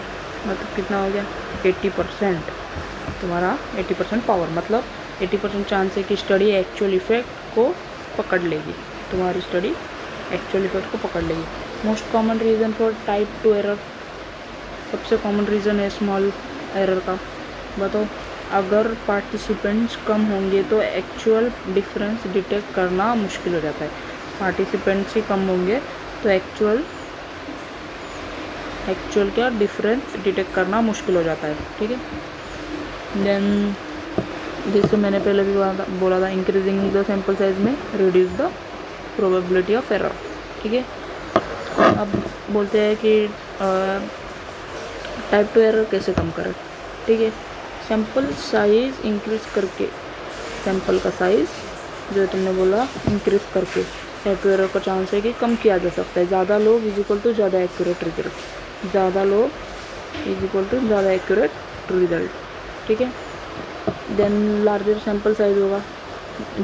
मतलब कितना हो गया 80%, तुम्हारा 80% पावर, मतलब 80% चांस है कि स्टडी एक्चुअल इफ़ेक्ट को पकड़ लेगी, तुम्हारी स्टडी एक्चुअल इफ़ेक्ट को पकड़ लेगी। Most common reason for type 2 error, सबसे कॉमन रीज़न है स्मॉल एरर का। बताओ, अगर पार्टिसिपेंट्स कम होंगे तो एक्चुअल डिफरेंस डिटेक्ट करना मुश्किल हो जाता है। पार्टिसिपेंट्स ही कम होंगे तो एक्चुअल क्या डिफरेंस डिटेक्ट करना मुश्किल हो जाता है। ठीक है, देन जैसे मैंने पहले भी बोला था, इंक्रीजिंग द सैम्पल साइज में reduce the probability of error. ठीक है, अब बोलते हैं कि टाइप 2 एरर कैसे कम करें। ठीक है, सैम्पल साइज इंक्रीज करके, सैम्पल का साइज जो तुमने बोला इंक्रीज करके टाइप 2 एरर का चांस है कि कम किया जा सकता है। ज़्यादा लोग इज इक्वल टू ज़्यादा एक्यूरेट रिजल्ट, ज़्यादा लोग इज इक्वल टू ज़्यादा एक्यूरेट रिजल्ट। ठीक है, देन लार्जर सैम्पल साइज होगा,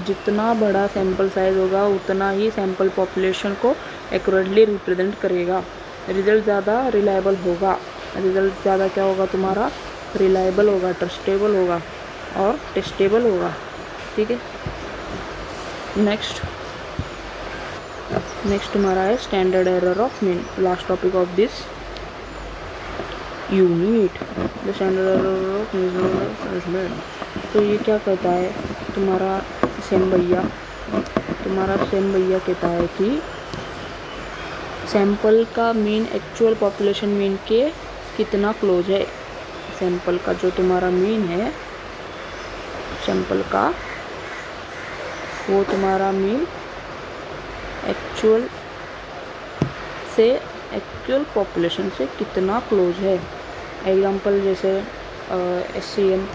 जितना बड़ा सैम्पल साइज होगा उतना ही सैम्पल पॉपुलेशन को एक्यूरेटली रिप्रेजेंट करेगा। रिजल्ट ज़्यादा रिलायबल होगा, रिजल्ट ज़्यादा क्या होगा तुम्हारा, रिलायबल होगा, ट्रस्टेबल होगा और टेस्टेबल होगा। ठीक है, नेक्स्ट तुम्हारा है standard error of mean, last topic of this unit, the standard error of mean. तो ये क्या कहता है, तुम्हारा सेम भैया कहता है कि सैंपल का मीन एक्चुअल पॉपुलेशन मीन के कितना क्लोज है। सैंपल का जो तुम्हारा मीन है, सैंपल का वो तुम्हारा मीन एक्चुअल से एक्चुअल पॉपुलेशन से कितना क्लोज है। एग्जांपल जैसे SCM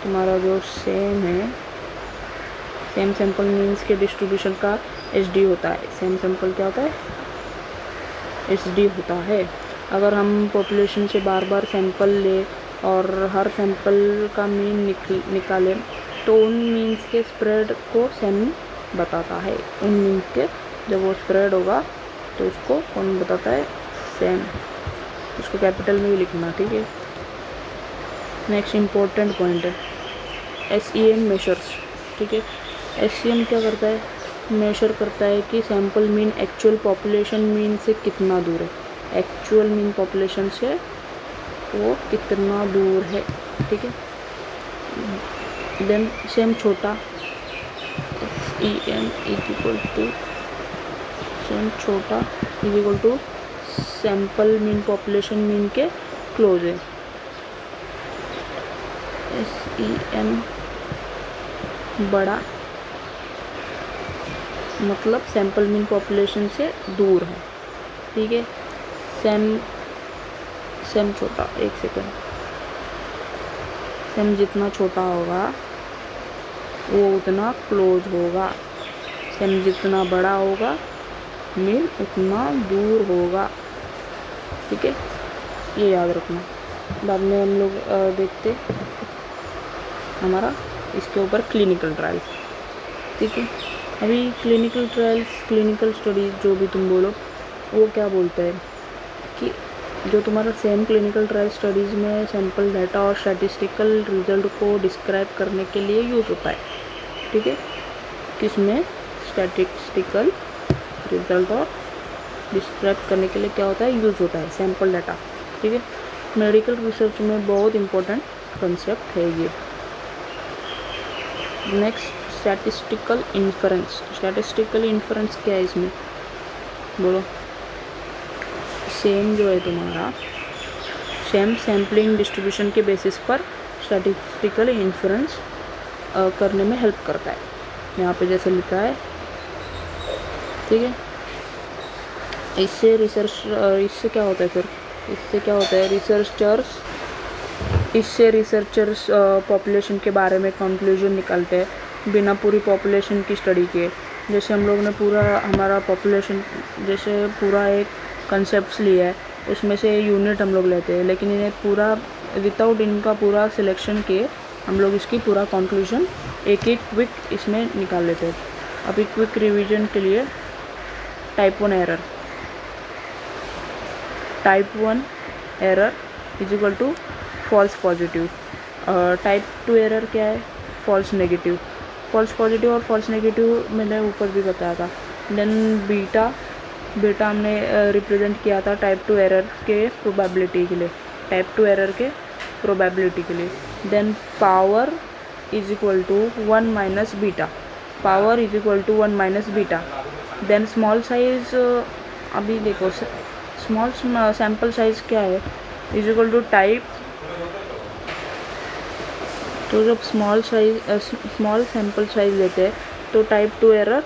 तुम्हारा जो सेम है, सेम सैंपल मीन्स के डिस्ट्रीब्यूशन का SD होता है। सेम सैंपल क्या होता है? SD होता है। अगर हम पॉपुलेशन से बार बार सैंपल ले और हर सैंपल का मीन निकालें तो उन मीन्स के स्प्रेड को सेम बताता है। उन मीन्स के जब वो स्प्रेड होगा तो उसको कौन बताता है? सेम। उसको कैपिटल में ही लिखना, ठीक है। नेक्स्ट इम्पोर्टेंट पॉइंट है SEM मेजर्स, ठीक है। SEM क्या करता है? मेजर करता है कि sample mean actual population mean से कितना दूर है। एक्चुअल मीन पॉपुलेशन से वो कितना दूर है, ठीक है। देन सेम छोटा SEM is equal to SEM छोटा is equal to sample mean population mean के क्लोज है। SEM बड़ा मतलब सैंपल मीन पॉपुलेशन से दूर है, ठीक है। सेम छोटा, एक सेकेंड, सेम जितना छोटा होगा वो उतना क्लोज होगा। सेम जितना बड़ा होगा मीन उतना दूर होगा, ठीक है। ये याद रखना। बाद में हम लोग देखते हमारा इसके ऊपर क्लिनिकल ट्रायल्स, ठीक है। अभी क्लिनिकल ट्रायल्स, क्लिनिकल स्टडीज़ जो भी तुम बोलो, वो क्या बोलते हैं कि जो तुम्हारा सेम क्लिनिकल ट्रायल स्टडीज़ में सैंपल डाटा और स्टैटिस्टिकल रिजल्ट को डिस्क्राइब करने के लिए यूज़ होता है, ठीक है। किसमें? स्टैटिस्टिकल रिजल्ट और डिस्क्राइब करने के लिए क्या होता है? यूज़ होता है सैंपल डाटा, ठीक है। मेडिकल रिसर्च में बहुत इम्पोर्टेंट कंसेप्ट है ये। Next statistical inference. Statistical inference क्या है इसमें? बोलो। सेम जो है तुम्हारा, सेम सैम्पलिंग डिस्ट्रीब्यूशन के बेसिस पर स्टैटिस्टिकल इन्फरेंस करने में हेल्प करता है। यहाँ पे जैसे लिखा है, ठीक है। इससे क्या होता है फिर? इससे क्या होता है? रिसर्चर्स पॉपुलेशन के बारे में कंक्लूजन निकालते हैं बिना पूरी पॉपुलेशन की स्टडी किए। जैसे हम लोग ने पूरा हमारा पॉपुलेशन जैसे पूरा एक कंसेप्ट लिया है, उसमें से यूनिट हम लोग लेते हैं, लेकिन इन्हें पूरा विदाउट इनका पूरा सिलेक्शन किए हम लोग इसकी पूरा कंक्लूजन एक क्विक इसमें निकाल लेते हैं। अभी क्विक रिवीजन के लिए type 1 error is equal to false positive. Type 2 error क्या है? False negative. फॉल्स पॉजिटिव और फॉल्स नेगेटिव मैंने ऊपर भी बताया था। देन बीटा हमने रिप्रेजेंट किया था टाइप 2 एरर के प्रोबेबिलिटी के लिए, टाइप 2 एरर के प्रोबेबिलिटी के लिए। Then power is equal to 1 minus beta, power is equal to 1 minus beta. Then small size, अभी देखो स्मॉल सैम्पल साइज क्या है? इज इक्वल टू टाइप, तो जब स्मॉल सैम्पल साइज लेते हैं तो टाइप 2 एरर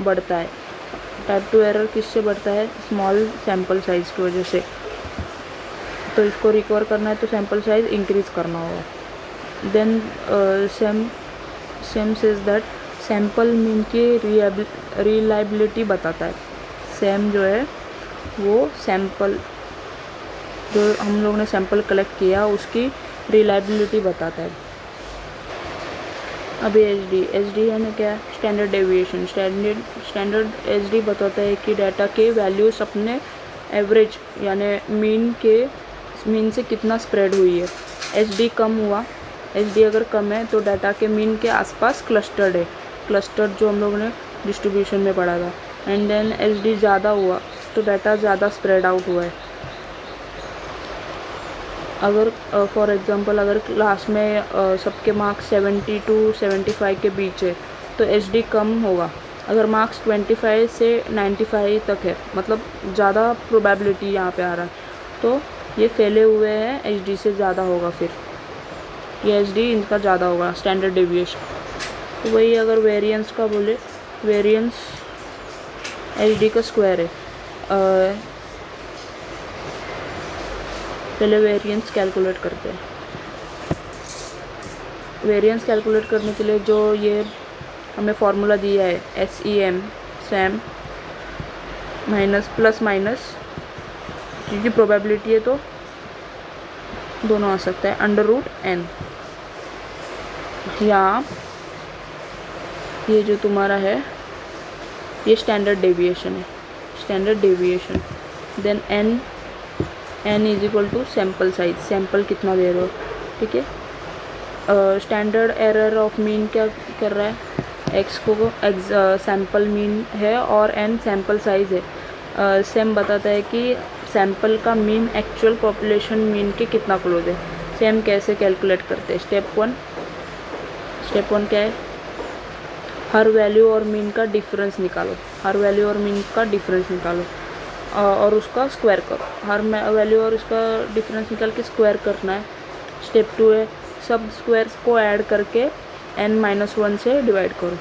बढ़ता है। टाइप 2 एरर किससे बढ़ता है? स्मॉल सैम्पल साइज की वजह से। तो इसको रिकवर करना है तो सैम्पल साइज इंक्रीज करना होगा। Then SEM says that sample mean की रिलायबिलिटी बताता है। सेम जो है वो सैम्पल जो हम लोग ने सैम्पल कलेक्ट किया उसकी रिलायबिलिटी बताता है। अभी एच डी है ना क्या? Standard deviation. स्टैंडर्ड HD बताता है कि डाटा के वैल्यूज़ अपने एवरेज यानी मीन से कितना स्प्रेड हुई है। HD कम हुआ, HD अगर कम है तो डाटा के मीन के आसपास क्लस्टर्ड है, क्लस्टर्ड जो हम लोगों ने डिस्ट्रीब्यूशन में पढ़ा था। एंड देन HD ज़्यादा हुआ तो डाटा ज़्यादा स्प्रेड आउट हुआ है। अगर फॉर एग्ज़ाम्पल अगर क्लास में सबके मार्क्स 70 to 75 के बीच है तो HD कम होगा। अगर मार्क्स 25 से 95 तक है, मतलब ज़्यादा प्रोबेबिलिटी यहाँ पे आ रहा है, तो ये फैले हुए हैं, HD से ज़्यादा होगा। फिर ये HD इनका ज़्यादा होगा, स्टैंडर्ड डेविएशन। तो वही अगर वेरिएंस का बोले, वेरिएंस HD का स्क्वायर है। पहले वेरिएंस कैलकुलेट करते हैं। वेरिएंस कैलकुलेट करने के लिए जो ये हमें फॉर्मूला दिया है SEM Sam minus plus minus, क्योंकि प्रोबेबिलिटी है तो दोनों आ सकता है, √n, या ये जो तुम्हारा है ये स्टैंडर्ड डेविएशन है, standard deviation. Then n is equal to sample size, sample कितना दे रहे हो, ठीक है। स्टैंडर्ड एरर ऑफ मीन क्या कर रहा है, x को सैम्पल मीन है और n सैम्पल साइज है। सेम बताता है कि सैम्पल का मीन एक्चुअल पॉपुलेशन मीन के कितना क्लोज है। सेम कैसे कैलकुलेट करते हैं, स्टेप वन क्या है, हर वैल्यू और मीन का डिफरेंस निकालो, हर वैल्यू और मीन का डिफरेंस निकालो और उसका स्क्वायर करो, हर वैल्यू और उसका डिफरेंस निकाल के स्क्वायर करना है। स्टेप 2 है, सब स्क्वायर्स को ऐड करके n-1 से डिवाइड करो,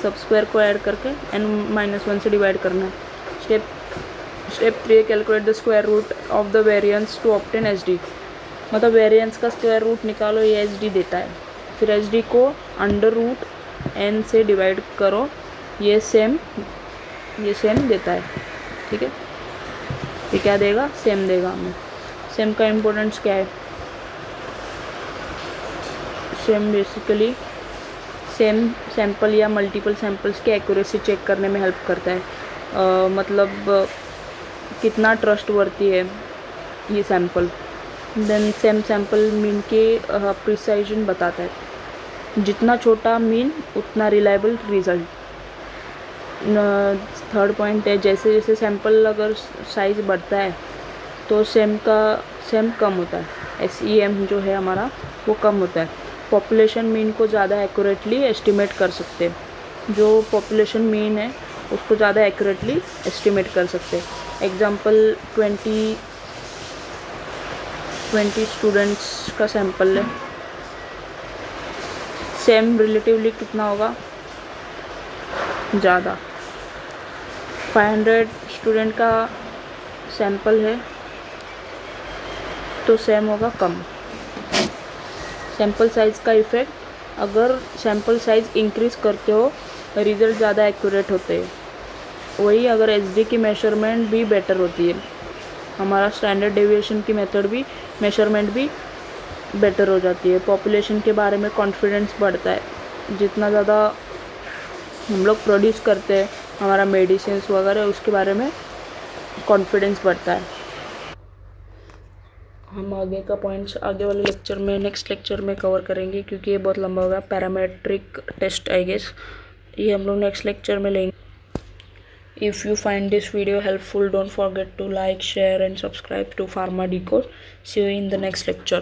सब स्क्वायर को ऐड करके n-1 से डिवाइड करना है। Step 3 calculate the square root of the variance to obtain SD, मतलब वेरिएंस का स्क्वायर रूट निकालो, ये SD देता है, फिर SD को √n से डिवाइड करो, ये सेम देता है, ठीक है। ये क्या देगा, सेम देगा हमें। सेम का इम्पोर्टेंस क्या है, सेम बेसिकली सेम सैंपल या मल्टीपल सैंपल्स की एक्यूरेसी चेक करने में हेल्प करता है, मतलब कितना ट्रस्टवर्थी है ये sample. Then SEM sample mean के प्रिसाइजन बताता है, जितना छोटा मीन उतना रिलायबल रिजल्ट। थर्ड पॉइंट है, जैसे जैसे सैंपल अगर साइज़ बढ़ता है तो सेम कम होता है, SEM जो है हमारा वो कम होता है। पॉपुलेशन मीन को ज़्यादा एक्यूरेटली एस्टिमेट कर सकते हैं, जो पॉपुलेशन मीन है उसको ज़्यादा एक्यूरेटली एस्टिमेट कर सकते हैं। एग्जांपल 20 स्टूडेंट्स का सैंपल है, सेम रिलेटिवली कितना होगा, ज़्यादा। 500 स्टूडेंट का सैंपल है तो सेम होगा कम। सैंपल साइज़ का इफ़ेक्ट, अगर सैंपल साइज़ इंक्रीज़ करते हो रिज़ल्ट ज़्यादा एक्यूरेट होते हैं। वही अगर SD की मेजरमेंट भी बेटर होती है, हमारा स्टैंडर्ड डेविएशन की मेजरमेंट भी बेटर हो जाती है। पॉपुलेशन के बारे में कॉन्फिडेंस बढ़ता है, जितना ज़्यादा हम लोग प्रोड्यूस करते हैं हमारा मेडिसिन वगैरह, उसके बारे में कॉन्फिडेंस बढ़ता है। हम आगे का पॉइंट्स आगे वाले लेक्चर में, नेक्स्ट लेक्चर में कवर करेंगे, क्योंकि ये बहुत लंबा होगा। पैरामेट्रिक टेस्ट आई गेस ये हम लोग नेक्स्ट लेक्चर में लेंगे। If you find this video helpful, don't forget to like, share and subscribe to Pharma Decode. See you in the next lecture.